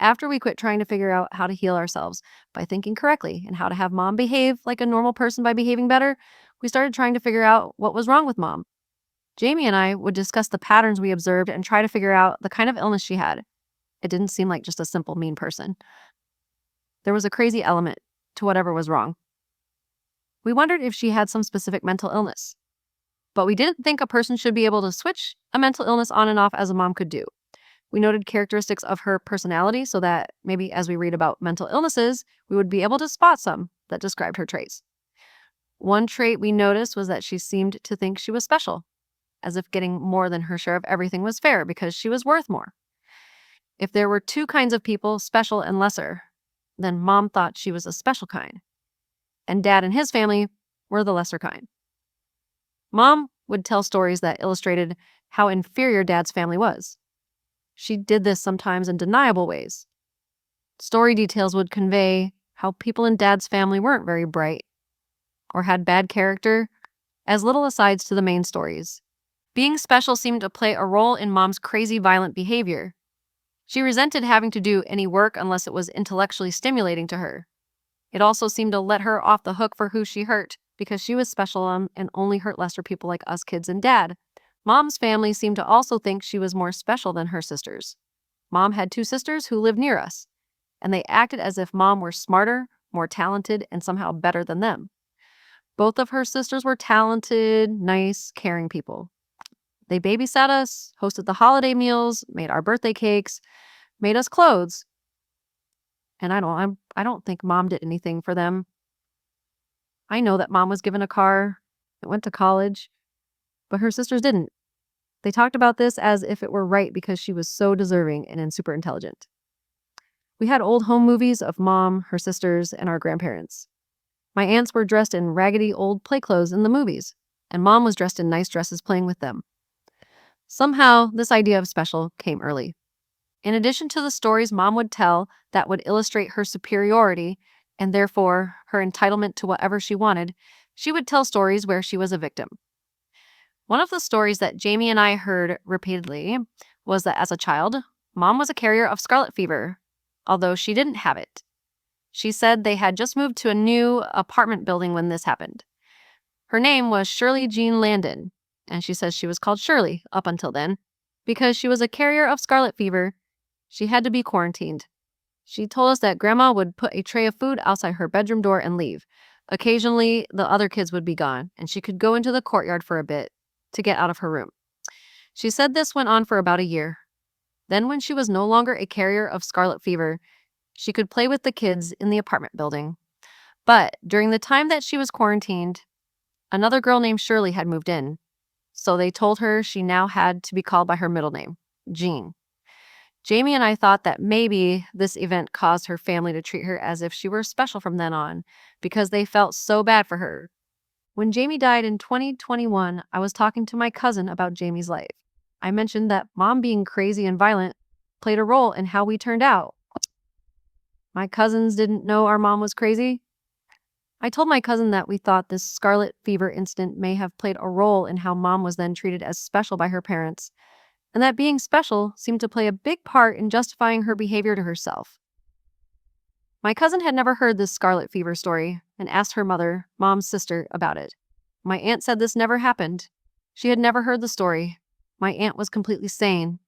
After we quit trying to figure out how to heal ourselves by thinking correctly and how to have Mom behave like a normal person by behaving better, we started trying to figure out what was wrong with Mom. Jamie and I would discuss the patterns we observed and try to figure out the kind of illness she had. It didn't seem like just a simple mean person. There was a crazy element to whatever was wrong. We wondered if she had some specific mental illness. But we didn't think a person should be able to switch a mental illness on and off as a mom could do. We noted characteristics of her personality so that maybe as we read about mental illnesses, we would be able to spot some that described her traits. One trait we noticed was that she seemed to think she was special, as if getting more than her share of everything was fair because she was worth more. If there were 2 kinds of people, special and lesser, then Mom thought she was a special kind, and Dad and his family were the lesser kind. Mom would tell stories that illustrated how inferior Dad's family was. She did this sometimes in deniable ways. Story details would convey how people in Dad's family weren't very bright or had bad character as little asides to the main stories. Being special seemed to play a role in Mom's crazy violent behavior. She resented having to do any work unless it was intellectually stimulating to her. It also seemed to let her off the hook for who she hurt because she was special and only hurt lesser people like us kids and Dad. Mom's family seemed to also think she was more special than her sisters. Mom had 2 sisters who lived near us, and they acted as if Mom were smarter, more talented, and somehow better than them. Both of her sisters were talented, nice, caring people. They babysat us, hosted the holiday meals, made our birthday cakes, made us clothes. And I don't think Mom did anything for them. I know that Mom was given a car and went to college, but her sisters didn't. They talked about this as if it were right because she was so deserving and super intelligent. We had old home movies of Mom, her sisters, and our grandparents. My aunts were dressed in raggedy old play clothes in the movies, and Mom was dressed in nice dresses playing with them. Somehow, this idea of special came early. In addition to the stories Mom would tell that would illustrate her superiority and therefore her entitlement to whatever she wanted, she would tell stories where she was a victim. One of the stories that Jamie and I heard repeatedly was that as a child, Mom was a carrier of scarlet fever, although she didn't have it. She said they had just moved to a new apartment building when this happened. Her name was Shirley Jean Landon, and she says she was called Shirley up until then. Because she was a carrier of scarlet fever, she had to be quarantined. She told us that Grandma would put a tray of food outside her bedroom door and leave. Occasionally, the other kids would be gone, and she could go into the courtyard for a bit to get out of her room. She said this went on for about a year. Then, when she was no longer a carrier of scarlet fever, she could play with the kids in the apartment building. But during the time that she was quarantined, another girl named Shirley had moved in. So they told her she now had to be called by her middle name, Jean. Jamie and I thought that maybe this event caused her family to treat her as if she were special from then on, because they felt so bad for her. When Jamie died in 2021, I was talking to my cousin about Jamie's life. I mentioned that Mom being crazy and violent played a role in how we turned out. My cousins didn't know our mom was crazy. I told my cousin that we thought this scarlet fever incident may have played a role in how Mom was then treated as special by her parents, and that being special seemed to play a big part in justifying her behavior to herself. My cousin had never heard this scarlet fever story and asked her mother, Mom's sister, about it. My aunt said this never happened. She had never heard the story. My aunt was completely sane.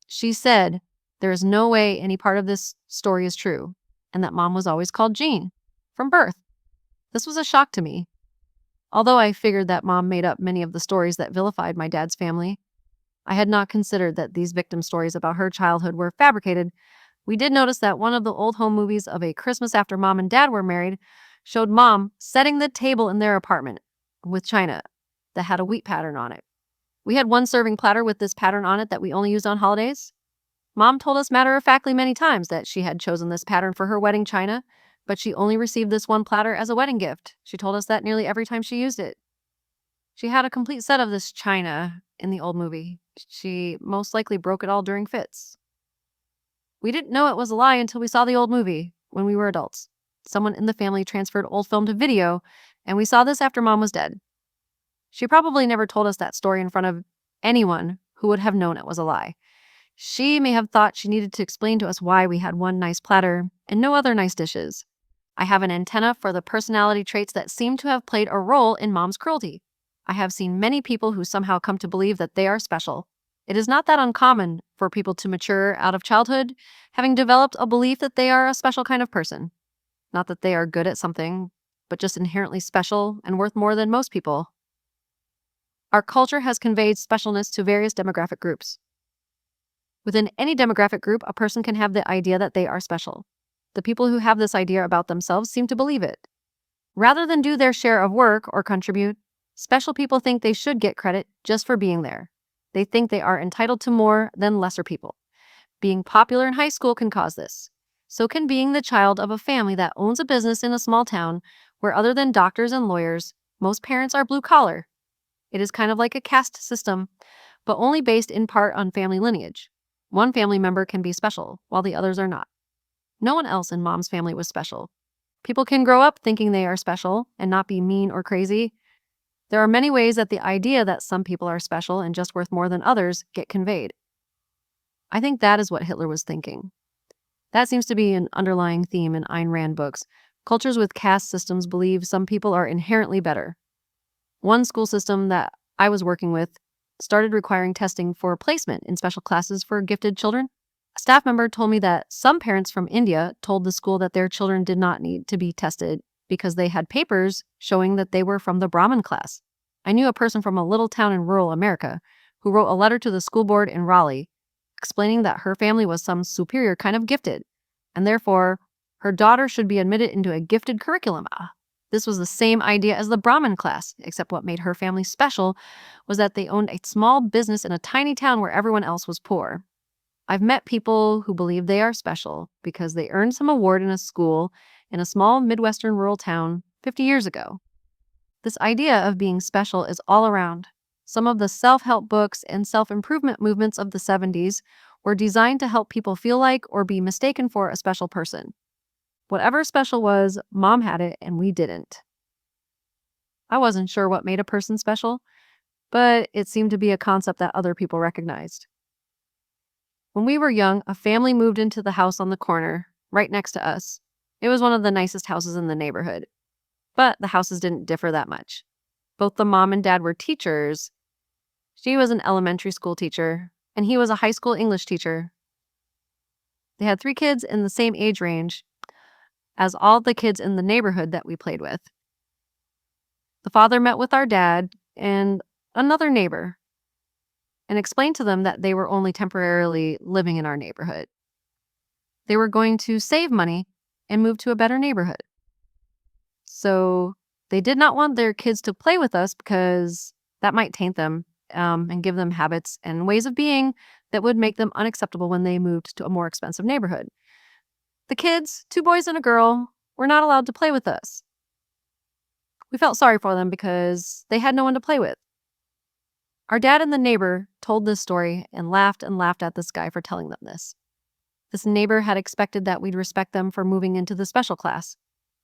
She said there is no way any part of this story is true, and that Mom was always called Jean from birth. This was a shock to me. Although I figured that Mom made up many of the stories that vilified my dad's family, I had not considered that these victim stories about her childhood were fabricated. We did notice that one of the old home movies of A Christmas After Mom and Dad Were Married showed Mom setting the table in their apartment with china that had a wheat pattern on it. We had one serving platter with this pattern on it that we only used on holidays. Mom told us matter-of-factly many times that she had chosen this pattern for her wedding china, but she only received this one platter as a wedding gift. She told us that nearly every time she used it. She had a complete set of this china in the old movie. She most likely broke it all during fits. We didn't know it was a lie until we saw the old movie when we were adults. Someone in the family transferred old film to video, and we saw this after Mom was dead. She probably never told us that story in front of anyone who would have known it was a lie. She may have thought she needed to explain to us why we had one nice platter and no other nice dishes. I have an antenna for the personality traits that seem to have played a role in Mom's cruelty. I have seen many people who somehow come to believe that they are special. It is not that uncommon for people to mature out of childhood, having developed a belief that they are a special kind of person. Not that they are good at something, but just inherently special and worth more than most people. Our culture has conveyed specialness to various demographic groups. Within any demographic group, a person can have the idea that they are special. The people who have this idea about themselves seem to believe it. Rather than do their share of work or contribute, special people think they should get credit just for being there. They think they are entitled to more than lesser people. Being popular in high school can cause this. So can being the child of a family that owns a business in a small town where, other than doctors and lawyers, most parents are blue collar. It is kind of like a caste system, but only based in part on family lineage. One family member can be special, while the others are not. No one else in Mom's family was special. People can grow up thinking they are special and not be mean or crazy. There are many ways that the idea that some people are special and just worth more than others get conveyed. I think that is what Hitler was thinking. That seems to be an underlying theme in Ayn Rand books. Cultures with caste systems believe some people are inherently better. One school system that I was working with started requiring testing for placement in special classes for gifted children. A staff member told me that some parents from India told the school that their children did not need to be tested because they had papers showing that they were from the Brahmin class. I knew a person from a little town in rural America who wrote a letter to the school board in Raleigh explaining that her family was some superior kind of gifted, and therefore her daughter should be admitted into a gifted curriculum. This was the same idea as the Brahmin class, except what made her family special was that they owned a small business in a tiny town where everyone else was poor. I've met people who believe they are special because they earned some award in a school in a small Midwestern rural town 50 years ago. This idea of being special is all around. Some of the self-help books and self-improvement movements of the 70s were designed to help people feel like or be mistaken for a special person. Whatever special was, Mom had it and we didn't. I wasn't sure what made a person special, but it seemed to be a concept that other people recognized. When we were young, a family moved into the house on the corner, right next to us. It was one of the nicest houses in the neighborhood, but the houses didn't differ that much. Both the mom and dad were teachers, She was an elementary school teacher, and he was a high school English teacher. They had 3 kids in the same age range as all the kids in the neighborhood that we played with. The father met with our dad and another neighbor and explained to them that they were only temporarily living in our neighborhood. They were going to save money and move to a better neighborhood. So they did not want their kids to play with us because that might taint them and give them habits and ways of being that would make them unacceptable when they moved to a more expensive neighborhood. The kids, 2 boys and a girl, were not allowed to play with us. We felt sorry for them because they had no one to play with. Our dad and the neighbor told this story and laughed at this guy for telling them this. This neighbor had expected that we'd respect them for moving into the special class.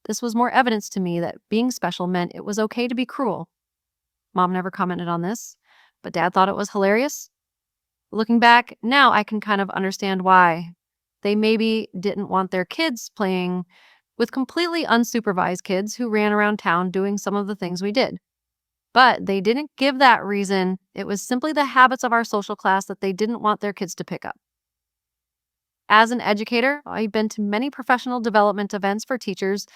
This was more evidence to me that being special meant it was okay to be cruel. Mom never commented on this, but Dad thought it was hilarious. Looking back, now I can kind of understand why. They maybe didn't want their kids playing with completely unsupervised kids who ran around town doing some of the things we did. But they didn't give that reason. It was simply the habits of our social class that they didn't want their kids to pick up. As an educator, I've been to many professional development events for teachers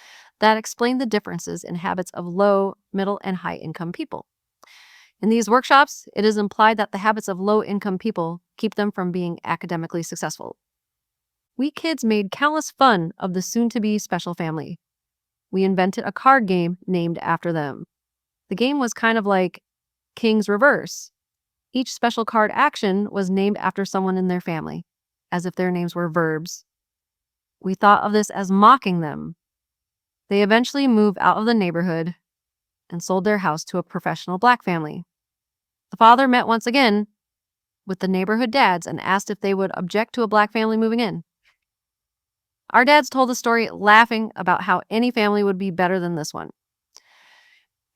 that explain the differences in habits of low, middle, and high-income people. In these workshops, it is implied that the habits of low-income people keep them from being academically successful. We kids made countless fun of the soon-to-be special family. We invented a card game named after them. The game was kind of like King's Reverse. Each special card action was named after someone in their family, as if their names were verbs. We thought of this as mocking them. They eventually moved out of the neighborhood and sold their house to a professional Black family. The father met once again with the neighborhood dads and asked if they would object to a Black family moving in. Our dads told the story laughing about how any family would be better than this one.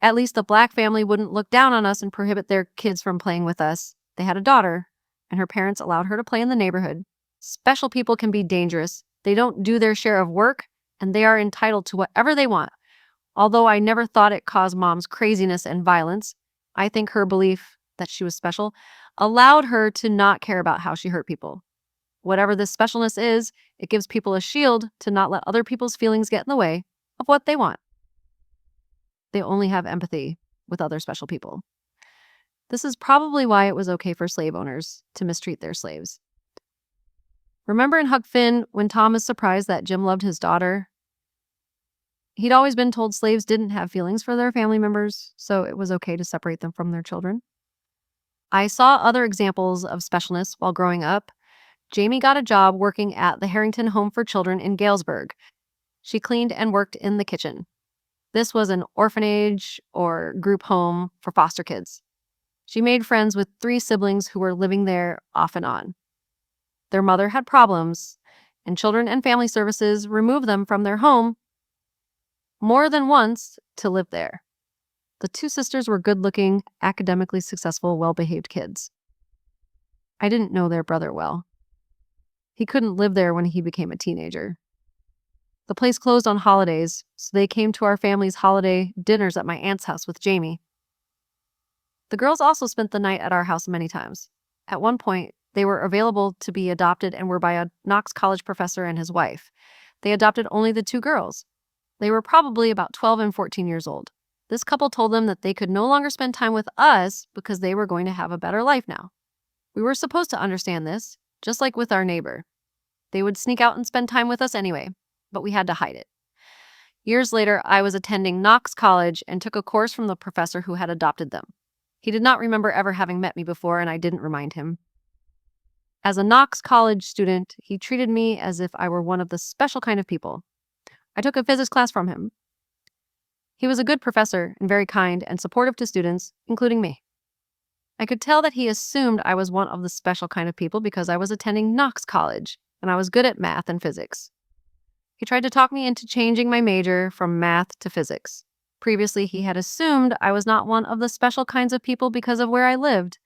At least the Black family wouldn't look down on us and prohibit their kids from playing with us. They had a daughter, and her parents allowed her to play in the neighborhood. Special people can be dangerous. They don't do their share of work, and they are entitled to whatever they want. Although I never thought it caused Mom's craziness and violence, I think her belief that she was special allowed her to not care about how she hurt people. Whatever this specialness is, it gives people a shield to not let other people's feelings get in the way of what they want. They only have empathy with other special people. This is probably why it was okay for slave owners to mistreat their slaves. Remember in Huck Finn when Tom is surprised that Jim loved his daughter? He'd always been told slaves didn't have feelings for their family members, so it was okay to separate them from their children. I saw other examples of specialness while growing up. Jamie got a job working at the Harrington Home for Children in Galesburg. She cleaned and worked in the kitchen. This was an orphanage or group home for foster kids. She made friends with 3 siblings who were living there off and on. Their mother had problems, and Children and Family Services removed them from their home more than once to live there. The 2 sisters were good-looking, academically successful, well-behaved kids. I didn't know their brother well. He couldn't live there when he became a teenager. The place closed on holidays, so they came to our family's holiday dinners at my aunt's house with Jamie. The girls also spent the night at our house many times. At one point, they were available to be adopted and were by a Knox College professor and his wife. They adopted only the 2 girls. They were probably about 12 and 14 years old. This couple told them that they could no longer spend time with us because they were going to have a better life now. We were supposed to understand this, just like with our neighbor. They would sneak out and spend time with us anyway, but we had to hide it. Years later, I was attending Knox College and took a course from the professor who had adopted them. He did not remember ever having met me before, and I didn't remind him. As a Knox College student, he treated me as if I were one of the special kind of people. I took a physics class from him. He was a good professor and very kind and supportive to students, including me. I could tell that he assumed I was one of the special kind of people because I was attending Knox College, and I was good at math and physics. He tried to talk me into changing my major from math to physics. Previously, he had assumed I was not one of the special kinds of people because of where I lived,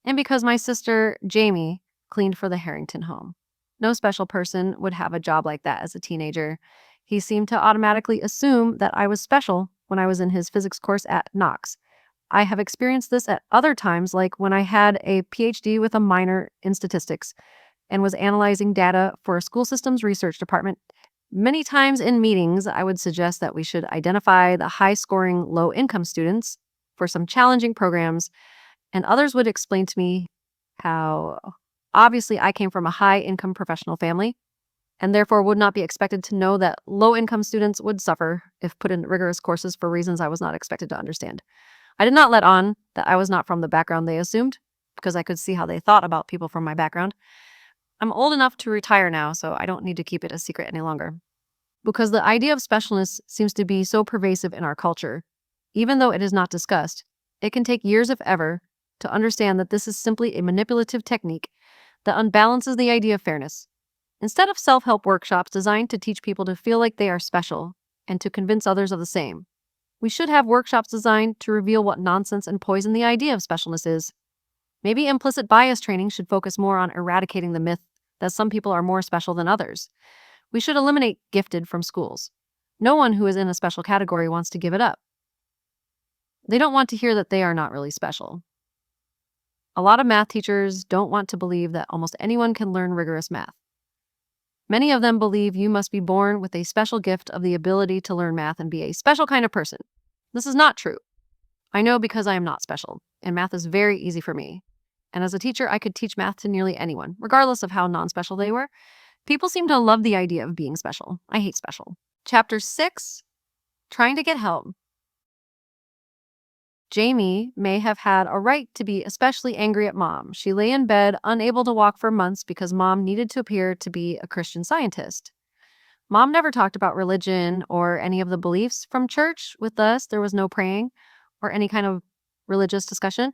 and because my sister, Jamie, cleaned for the Harrington home. No special person would have a job like that as a teenager. He seemed to automatically assume that I was special when I was in his physics course at Knox. I have experienced this at other times, like when I had a PhD with a minor in statistics and was analyzing data for a school systems research department. Many times in meetings, I would suggest that we should identify the high scoring, low income students for some challenging programs, and others would explain to me how obviously I came from a high income professional family and therefore would not be expected to know that low income students would suffer if put in rigorous courses for reasons I was not expected to understand. I did not let on that I was not from the background they assumed because I could see how they thought about people from my background. I'm old enough to retire now, so I don't need to keep it a secret any longer. Because the idea of specialness seems to be so pervasive in our culture, even though it is not discussed, it can take years, if ever, to understand that this is simply a manipulative technique that unbalances the idea of fairness. Instead of self-help workshops designed to teach people to feel like they are special and to convince others of the same, we should have workshops designed to reveal what nonsense and poison the idea of specialness is. Maybe implicit bias training should focus more on eradicating the myth that some people are more special than others. We should eliminate gifted from schools. No one who is in a special category wants to give it up. They don't want to hear that they are not really special. A lot of math teachers don't want to believe that almost anyone can learn rigorous math. Many of them believe you must be born with a special gift of the ability to learn math and be a special kind of person. This is not true. I know because I am not special, and math is very easy for me. And as a teacher, I could teach math to nearly anyone, regardless of how non-special they were. People seem to love the idea of being special. I hate special. Chapter 6, Trying to Get Help. Jamie may have had a right to be especially angry at Mom. She lay in bed, unable to walk for months because Mom needed to appear to be a Christian Scientist. Mom never talked about religion or any of the beliefs from church with us. There was no praying or any kind of religious discussion.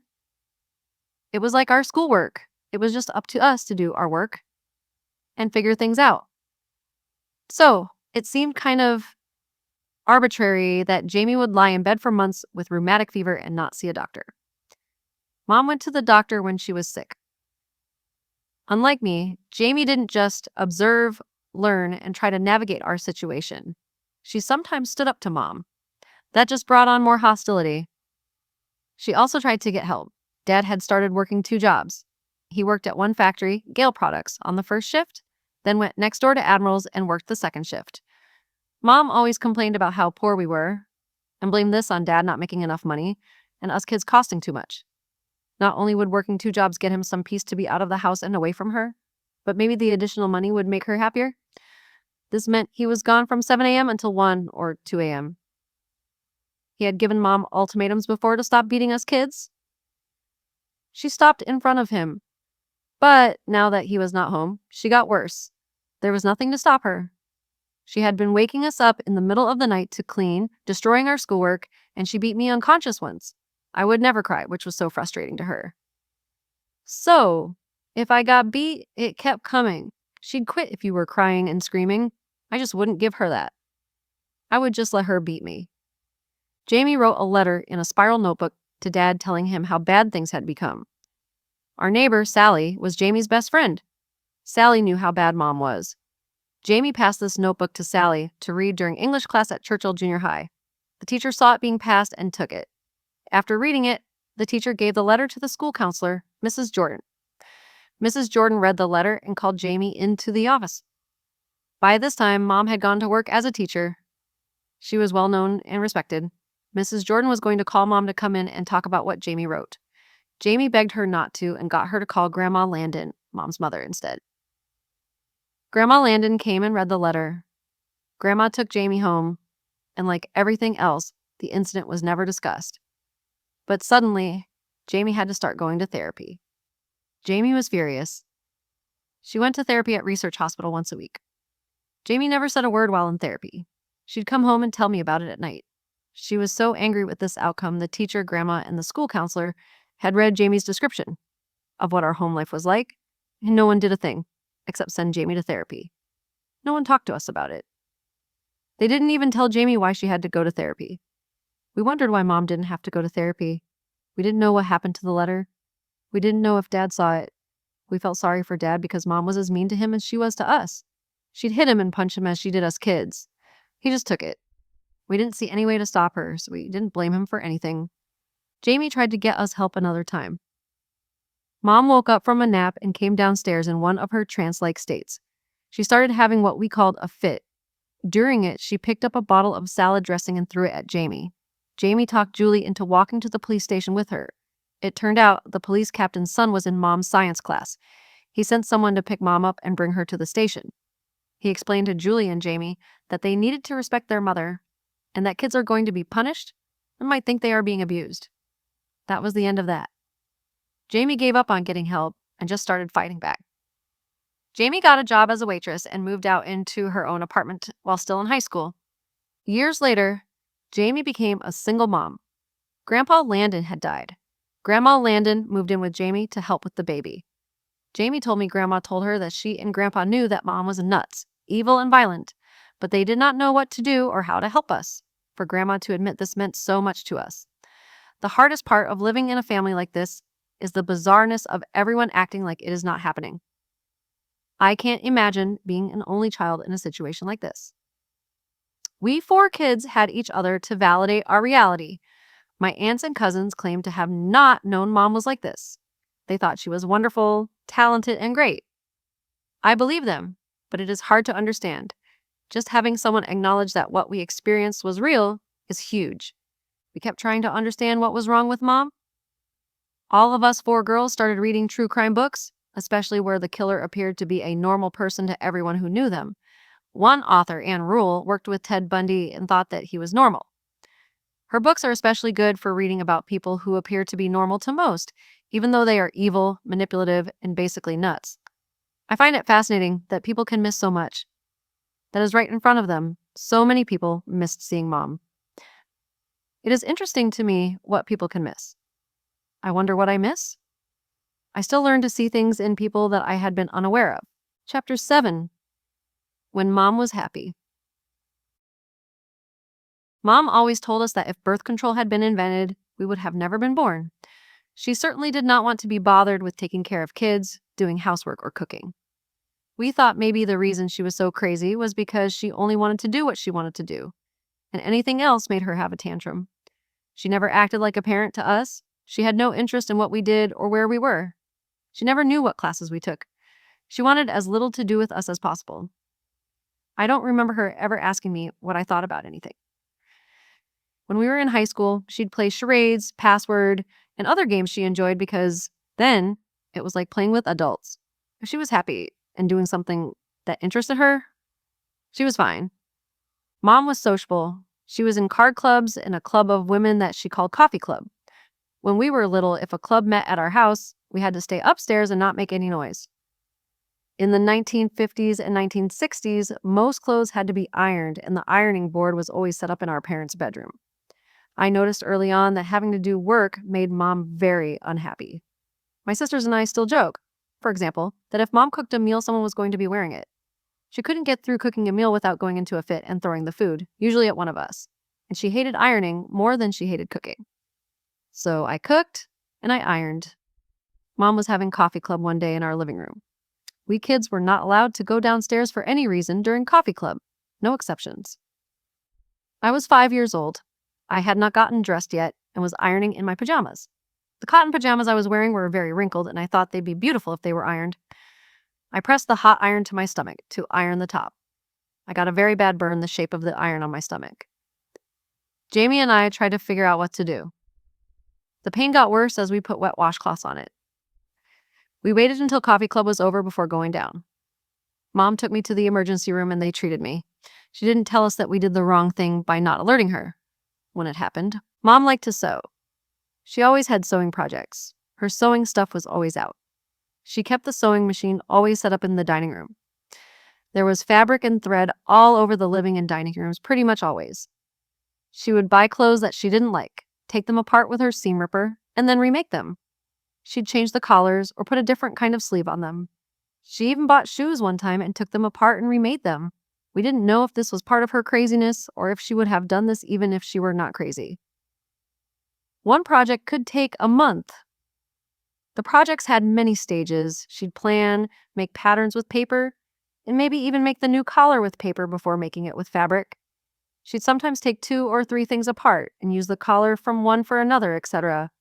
It was like our schoolwork. It was just up to us to do our work and figure things out. So it seemed kind of arbitrary that Jamie would lie in bed for months with rheumatic fever and not see a doctor. Mom went to the doctor when she was sick. Unlike me, Jamie didn't just observe, learn, and try to navigate our situation. She sometimes stood up to Mom. That just brought on more hostility. She also tried to get help. Dad had started working 2 jobs. He worked at one factory, Gale Products, on the first shift, then went next door to Admiral's and worked the second shift. Mom always complained about how poor we were and blamed this on Dad not making enough money and us kids costing too much. Not only would working 2 jobs get him some peace to be out of the house and away from her, but maybe the additional money would make her happier. This meant he was gone from 7 a.m. until 1 or 2 a.m. He had given Mom ultimatums before to stop beating us kids. She stopped in front of him, but now that he was not home, she got worse. There was nothing to stop her. She had been waking us up in the middle of the night to clean, destroying our schoolwork, and she beat me unconscious once. I would never cry, which was so frustrating to her. So, if I got beat, it kept coming. She'd quit if you were crying and screaming. I just wouldn't give her that. I would just let her beat me. Jamie wrote a letter in a spiral notebook to Dad telling him how bad things had become. Our neighbor, Sally, was Jamie's best friend. Sally knew how bad Mom was. Jamie passed this notebook to Sally to read during English class at Churchill Junior High. The teacher saw it being passed and took it. After reading it, the teacher gave the letter to the school counselor, Mrs. Jordan. Mrs. Jordan read the letter and called Jamie into the office. By this time, Mom had gone to work as a teacher. She was well known and respected. Mrs. Jordan was going to call Mom to come in and talk about what Jamie wrote. Jamie begged her not to and got her to call Grandma Landon, Mom's mother, instead. Grandma Landon came and read the letter. Grandma took Jamie home, and like everything else, the incident was never discussed. But suddenly, Jamie had to start going to therapy. Jamie was furious. She went to therapy at Research Hospital once a week. Jamie never said a word while in therapy. She'd come home and tell me about it at night. She was so angry with this outcome, the teacher, Grandma, and the school counselor had read Jamie's description of what our home life was like, and no one did a thing except send Jamie to therapy. No one talked to us about it. They didn't even tell Jamie why she had to go to therapy. We wondered why Mom didn't have to go to therapy. We didn't know what happened to the letter. We didn't know if Dad saw it. We felt sorry for Dad because Mom was as mean to him as she was to us. She'd hit him and punch him as she did us kids. He just took it. We didn't see any way to stop her, so we didn't blame him for anything. Jamie tried to get us help another time. Mom woke up from a nap and came downstairs in one of her trance-like states. She started having what we called a fit. During it, she picked up a bottle of salad dressing and threw it at Jamie. Jamie talked Julie into walking to the police station with her. It turned out the police captain's son was in Mom's science class. He sent someone to pick Mom up and bring her to the station. He explained to Julie and Jamie that they needed to respect their mother and that kids are going to be punished and might think they are being abused. That was the end of that. Jamie gave up on getting help and just started fighting back. Jamie got a job as a waitress and moved out into her own apartment while still in high school. Years later, Jamie became a single mom. Grandpa Landon had died. Grandma Landon moved in with Jamie to help with the baby. Jamie told me Grandma told her that she and Grandpa knew that Mom was nuts, evil, and violent, but they did not know what to do or how to help us. For Grandma to admit this meant so much to us. The hardest part of living in a family like this is the bizarreness of everyone acting like it is not happening. I can't imagine being an only child in a situation like this. We 4 kids had each other to validate our reality. My aunts and cousins claimed to have not known Mom was like this. They thought she was wonderful, talented, and great. I believe them, but it is hard to understand. Just having someone acknowledge that what we experienced was real is huge. We kept trying to understand what was wrong with Mom. All of us 4 girls started reading true crime books, especially where the killer appeared to be a normal person to everyone who knew them. One author, Anne Rule, worked with Ted Bundy and thought that he was normal. Her books are especially good for reading about people who appear to be normal to most, even though they are evil, manipulative, and basically nuts. I find it fascinating that people can miss so much. That is right in front of them. So many people missed seeing Mom. It is interesting to me what people can miss. I wonder what I miss? I still learn to see things in people that I had been unaware of. Chapter 7. When Mom was happy. Mom always told us that if birth control had been invented, we would have never been born. She certainly did not want to be bothered with taking care of kids, doing housework, or cooking. We thought maybe the reason she was so crazy was because she only wanted to do what she wanted to do, and anything else made her have a tantrum. She never acted like a parent to us. She had no interest in what we did or where we were. She never knew what classes we took. She wanted as little to do with us as possible. I don't remember her ever asking me what I thought about anything. When we were in high school, she'd play charades, password, and other games she enjoyed because then it was like playing with adults. If she was happy and doing something that interested her, she was fine. Mom was sociable. She was in card clubs and a club of women that she called Coffee Club. When we were little, if a club met at our house, we had to stay upstairs and not make any noise. In the 1950s and 1960s, most clothes had to be ironed, and the ironing board was always set up in our parents' bedroom. I noticed early on that having to do work made Mom very unhappy. My sisters and I still joke, for example, that if Mom cooked a meal, someone was going to be wearing it. She couldn't get through cooking a meal without going into a fit and throwing the food, usually at one of us. And she hated ironing more than she hated cooking. So I cooked and I ironed. Mom was having coffee club one day in our living room. We kids were not allowed to go downstairs for any reason during coffee club. No exceptions. I was 5 years old. I had not gotten dressed yet and was ironing in my pajamas. The cotton pajamas I was wearing were very wrinkled, and I thought they'd be beautiful if they were ironed. I pressed the hot iron to my stomach to iron the top. I got a very bad burn the shape of the iron on my stomach. Jamie and I tried to figure out what to do. The pain got worse as we put wet washcloths on it. We waited until coffee club was over before going down. Mom took me to the emergency room and they treated me. She didn't tell us that we did the wrong thing by not alerting her. When it happened, Mom liked to sew. She always had sewing projects. Her sewing stuff was always out. She kept the sewing machine always set up in the dining room. There was fabric and thread all over the living and dining rooms pretty much always. She would buy clothes that she didn't like, take them apart with her seam ripper, and then remake them. She'd change the collars or put a different kind of sleeve on them. She even bought shoes one time and took them apart and remade them. We didn't know if this was part of her craziness or if she would have done this even if she were not crazy. One project could take a month. The projects had many stages. She'd plan, make patterns with paper, and maybe even make the new collar with paper before making it with fabric. She'd sometimes take 2 or 3 things apart and use the collar from one for another, etc.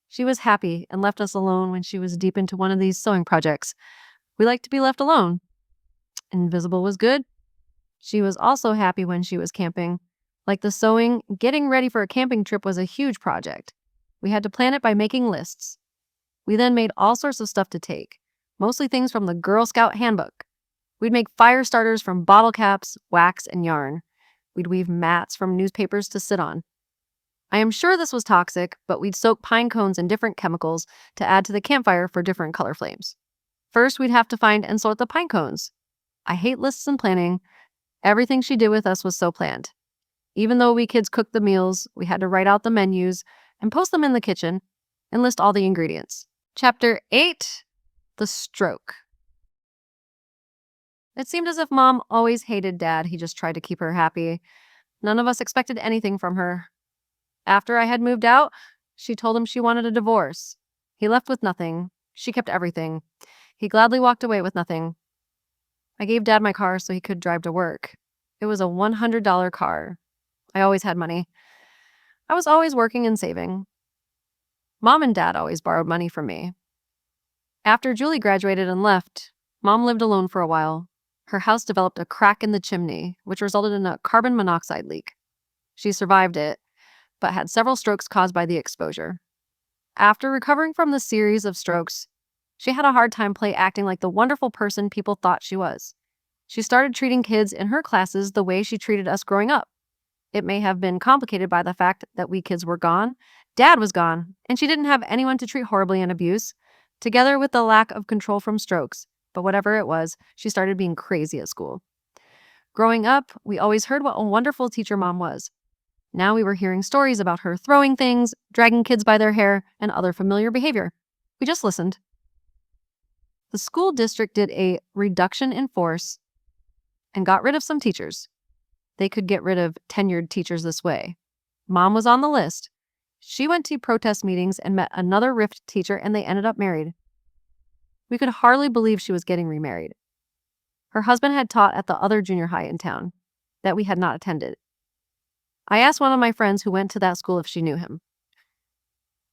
She was happy and left us alone when she was deep into one of these sewing projects. We like to be left alone. Invisible was good. She was also happy when she was camping. Like the sewing, getting ready for a camping trip was a huge project. We had to plan it by making lists. We then made all sorts of stuff to take, mostly things from the Girl Scout handbook. We'd make fire starters from bottle caps, wax, and yarn. We'd weave mats from newspapers to sit on. I am sure this was toxic, but we'd soak pine cones in different chemicals to add to the campfire for different color flames. First, we'd have to find and sort the pine cones. I hate lists and planning. Everything she did with us was so planned. Even though we kids cooked the meals, we had to write out the menus and post them in the kitchen and list all the ingredients. Chapter 8, The Stroke. It seemed as if Mom always hated Dad. He just tried to keep her happy. None of us expected anything from her. After I had moved out, she told him she wanted a divorce. He left with nothing. She kept everything. He gladly walked away with nothing. I gave Dad my car so he could drive to work. It was a $100 car. I always had money. I was always working and saving. Mom and Dad always borrowed money from me. After Julie graduated and left, Mom lived alone for a while. Her house developed a crack in the chimney, which resulted in a carbon monoxide leak. She survived it, but had several strokes caused by the exposure. After recovering from the series of strokes, she had a hard time acting like the wonderful person people thought she was. She started treating kids in her classes the way she treated us growing up. It may have been complicated by the fact that we kids were gone, Dad was gone, and she didn't have anyone to treat horribly and abuse, together with the lack of control from strokes. But whatever it was, she started being crazy at school. Growing up, we always heard what a wonderful teacher Mom was. Now we were hearing stories about her throwing things, dragging kids by their hair, and other familiar behavior. We just listened. The school district did a reduction in force and got rid of some teachers. They could get rid of tenured teachers this way. Mom was on the list. She went to protest meetings and met another RIFT teacher, and they ended up married. We could hardly believe she was getting remarried. Her husband had taught at the other junior high in town that we had not attended. I asked one of my friends who went to that school if she knew him.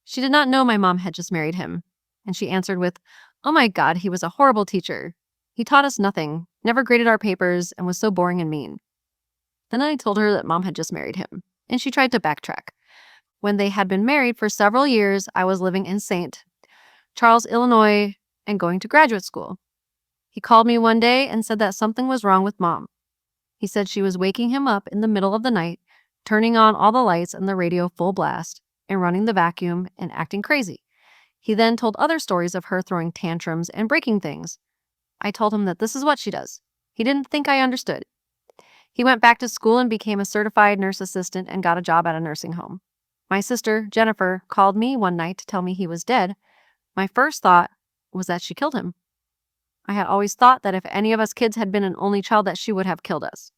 She did not know my mom had just married him, and she answered with, "Oh my God, he was a horrible teacher. He taught us nothing, never graded our papers, and was so boring and mean." Then I told her that Mom had just married him, and she tried to backtrack. When they had been married for several years, I was living in St. Charles, Illinois, and going to graduate school. He called me one day and said that something was wrong with Mom. He said she was waking him up in the middle of the night, turning on all the lights and the radio full blast, and running the vacuum and acting crazy. He then told other stories of her throwing tantrums and breaking things. I told him that this is what she does. He didn't think I understood. He went back to school and became a certified nurse assistant and got a job at a nursing home. My sister, Jennifer, called me one night to tell me he was dead. My first thought was that she killed him. I had always thought that if any of us kids had been an only child, that she would have killed us.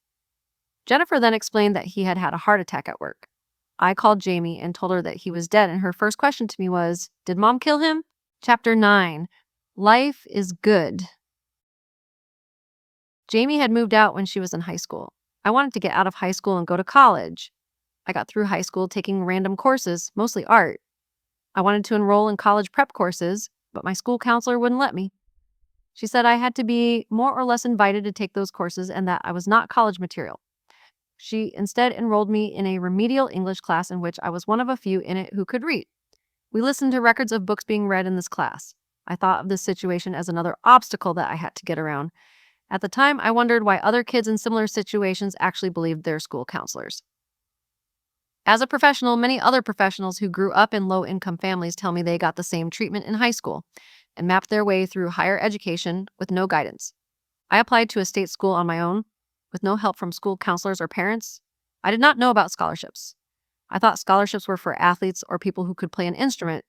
Jennifer then explained that he had had a heart attack at work. I called Jamie and told her that he was dead, and her first question to me was, "Did Mom kill him?" Chapter 9, Life is Good. Jamie had moved out when she was in high school. I wanted to get out of high school and go to college. I got through high school taking random courses, mostly art. I wanted to enroll in college prep courses, but my school counselor wouldn't let me. She said I had to be more or less invited to take those courses and that I was not college material. She instead enrolled me in a remedial English class in which I was one of a few in it who could read. We listened to records of books being read in this class. I thought of this situation as another obstacle that I had to get around. At the time, I wondered why other kids in similar situations actually believed their school counselors. As a professional, many other professionals who grew up in low-income families tell me they got the same treatment in high school and mapped their way through higher education with no guidance. I applied to a state school on my own, with no help from school counselors or parents. I did not know about scholarships. I thought scholarships were for athletes or people who could play an instrument.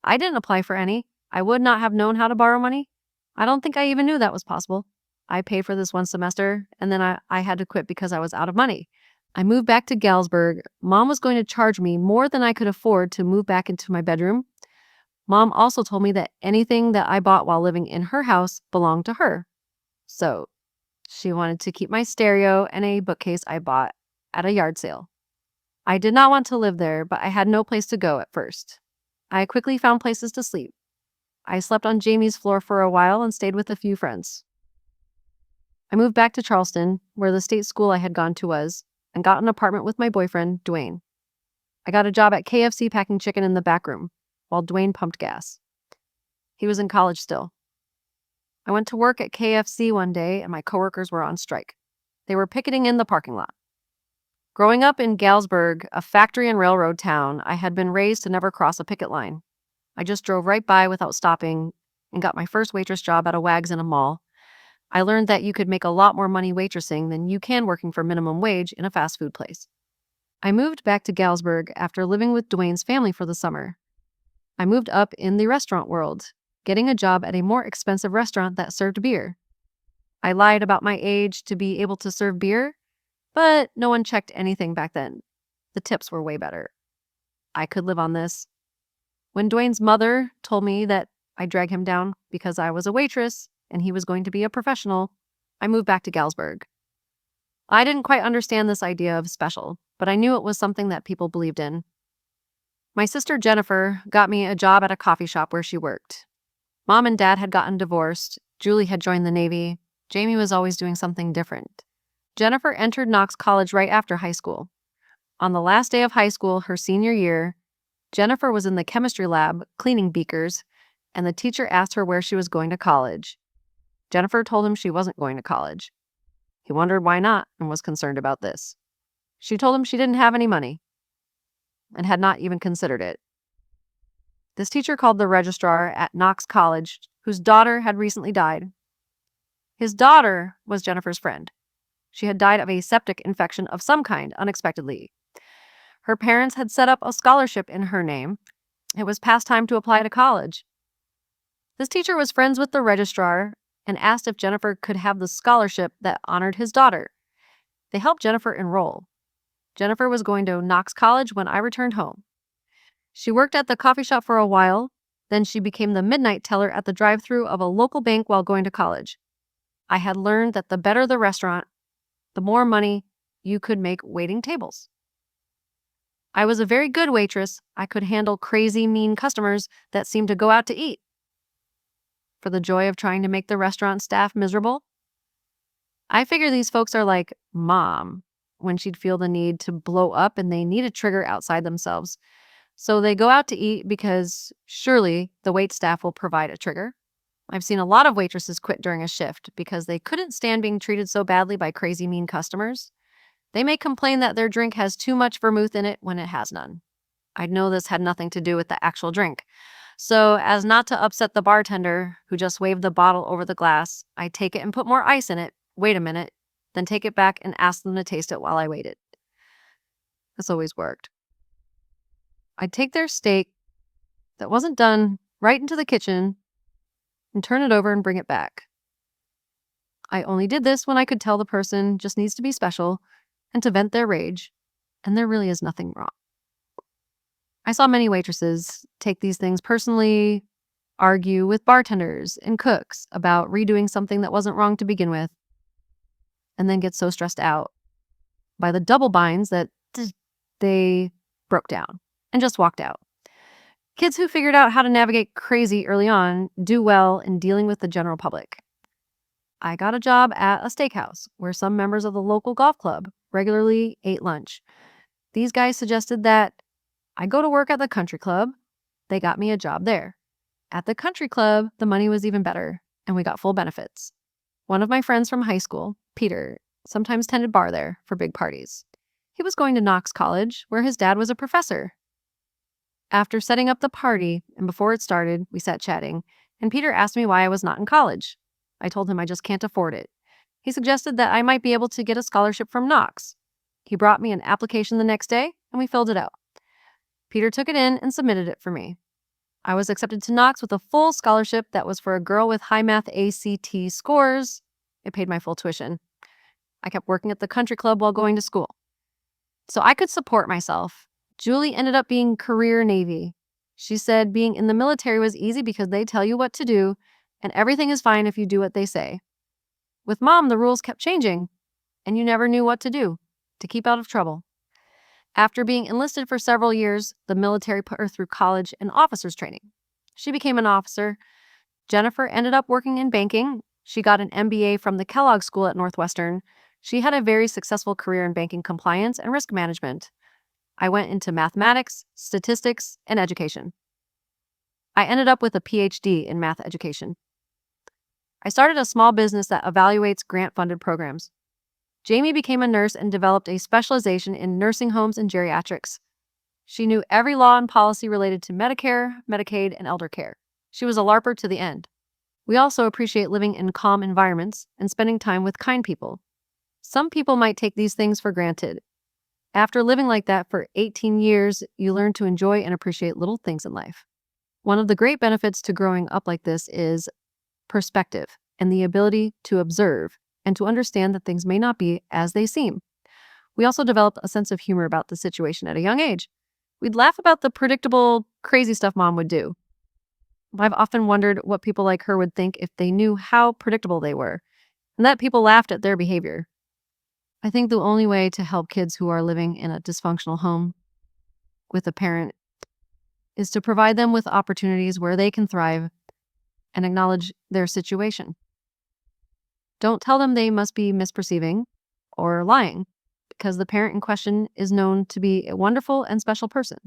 I didn't apply for any. I would not have known how to borrow money. I don't think I even knew that was possible. I paid for this one semester, and then I had to quit because I was out of money. I moved back to Galesburg. Mom was going to charge me more than I could afford to move back into my bedroom. Mom also told me that anything that I bought while living in her house belonged to her. So she wanted to keep my stereo and a bookcase I bought at a yard sale. I did not want to live there, but I had no place to go at first. I quickly found places to sleep. I slept on Jamie's floor for a while and stayed with a few friends. I moved back to Charleston, where the state school I had gone to was, and got an apartment with my boyfriend, Dwayne. I got a job at KFC packing chicken in the back room, while Dwayne pumped gas. He was in college still. I went to work at KFC one day and my coworkers were on strike. They were picketing in the parking lot. Growing up in Galesburg, a factory and railroad town, I had been raised to never cross a picket line. I just drove right by without stopping and got my first waitress job at a Wags in a mall. I learned that you could make a lot more money waitressing than you can working for minimum wage in a fast food place. I moved back to Galesburg after living with Dwayne's family for the summer. I moved up in the restaurant world, getting a job at a more expensive restaurant that served beer. I lied about my age to be able to serve beer, but no one checked anything back then. The tips were way better. I could live on this. When Dwayne's mother told me that I'd drag him down because I was a waitress and he was going to be a professional, I moved back to Galesburg. I didn't quite understand this idea of special, but I knew it was something that people believed in. My sister Jennifer got me a job at a coffee shop where she worked. Mom and Dad had gotten divorced. Julie had joined the Navy. Jamie was always doing something different. Jennifer entered Knox College right after high school. On the last day of high school, her senior year, Jennifer was in the chemistry lab cleaning beakers, and the teacher asked her where she was going to college. Jennifer told him she wasn't going to college. He wondered why not and was concerned about this. She told him she didn't have any money and had not even considered it. This teacher called the registrar at Knox College, whose daughter had recently died. His daughter was Jennifer's friend. She had died of a septic infection of some kind unexpectedly. Her parents had set up a scholarship in her name. It was past time to apply to college. This teacher was friends with the registrar and asked if Jennifer could have the scholarship that honored his daughter. They helped Jennifer enroll. Jennifer was going to Knox College when I returned home. She worked at the coffee shop for a while, then she became the midnight teller at the drive-thru of a local bank while going to college. I had learned that the better the restaurant, the more money you could make waiting tables. I was a very good waitress. I could handle crazy, mean customers that seemed to go out to eat. For the joy of trying to make the restaurant staff miserable, I figure these folks are like Mom when she'd feel the need to blow up and they need a trigger outside themselves. So they go out to eat because surely the wait staff will provide a trigger. I've seen a lot of waitresses quit during a shift because they couldn't stand being treated so badly by crazy mean customers. They may complain that their drink has too much vermouth in it when it has none. I know this had nothing to do with the actual drink. So as not to upset the bartender who just waved the bottle over the glass, I take it and put more ice in it, wait a minute, then take it back and ask them to taste it while I waited. This always worked. I'd take their steak that wasn't done right into the kitchen and turn it over and bring it back. I only did this when I could tell the person just needs to be special and to vent their rage, and there really is nothing wrong. I saw many waitresses take these things personally, argue with bartenders and cooks about redoing something that wasn't wrong to begin with, and then get so stressed out by the double binds that they broke down and just walked out. Kids who figured out how to navigate crazy early on do well in dealing with the general public. I got a job at a steakhouse where some members of the local golf club regularly ate lunch. These guys suggested that I go to work at the country club. They got me a job there. At the country club, the money was even better, and we got full benefits. One of my friends from high school, Peter, sometimes tended bar there for big parties. He was going to Knox College, where his dad was a professor. After setting up the party, and before it started, we sat chatting, and Peter asked me why I was not in college. I told him I just can't afford it. He suggested that I might be able to get a scholarship from Knox. He brought me an application the next day, and we filled it out. Peter took it in and submitted it for me. I was accepted to Knox with a full scholarship that was for a girl with high math ACT scores. It paid my full tuition. I kept working at the country club while going to school, so I could support myself. Julie ended up being career Navy. She said being in the military was easy because they tell you what to do, and everything is fine if you do what they say. With Mom, the rules kept changing, and you never knew what to do. to keep out of trouble. After being enlisted for several years, the military put her through college and officers training. She became an officer. Jennifer ended up working in banking. She got an MBA from the Kellogg School at Northwestern. She had a very successful career in banking compliance and risk management. I went into mathematics, statistics, and education. I ended up with a PhD in math education. I started a small business that evaluates grant-funded programs. Jamie became a nurse and developed a specialization in nursing homes and geriatrics. She knew every law and policy related to Medicare, Medicaid, and elder care. She was a LARPer to the end. We also appreciate living in calm environments and spending time with kind people. Some people might take these things for granted. After living like that for 18 years, you learn to enjoy and appreciate little things in life. One of the great benefits to growing up like this is perspective and the ability to observe and to understand that things may not be as they seem. We also developed a sense of humor about the situation at a young age. We'd laugh about the predictable, crazy stuff Mom would do. I've often wondered what people like her would think if they knew how predictable they were, and that people laughed at their behavior. I think the only way to help kids who are living in a dysfunctional home with a parent is to provide them with opportunities where they can thrive and acknowledge their situation. Don't tell them they must be misperceiving or lying, because the parent in question is known to be a wonderful and special person.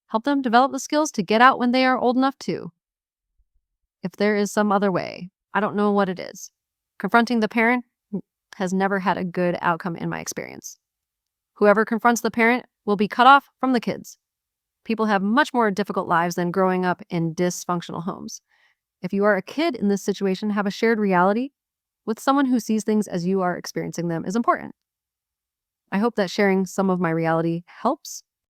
Help them develop the skills to get out when they are old enough to. If there is some other way, I don't know what it is. Confronting the parent has never had a good outcome in my experience. Whoever confronts the parent will be cut off from the kids. People have much more difficult lives than growing up in dysfunctional homes. If you are a kid in this situation, have a shared reality with someone who sees things as you are experiencing them is important. I hope that sharing some of my reality helps.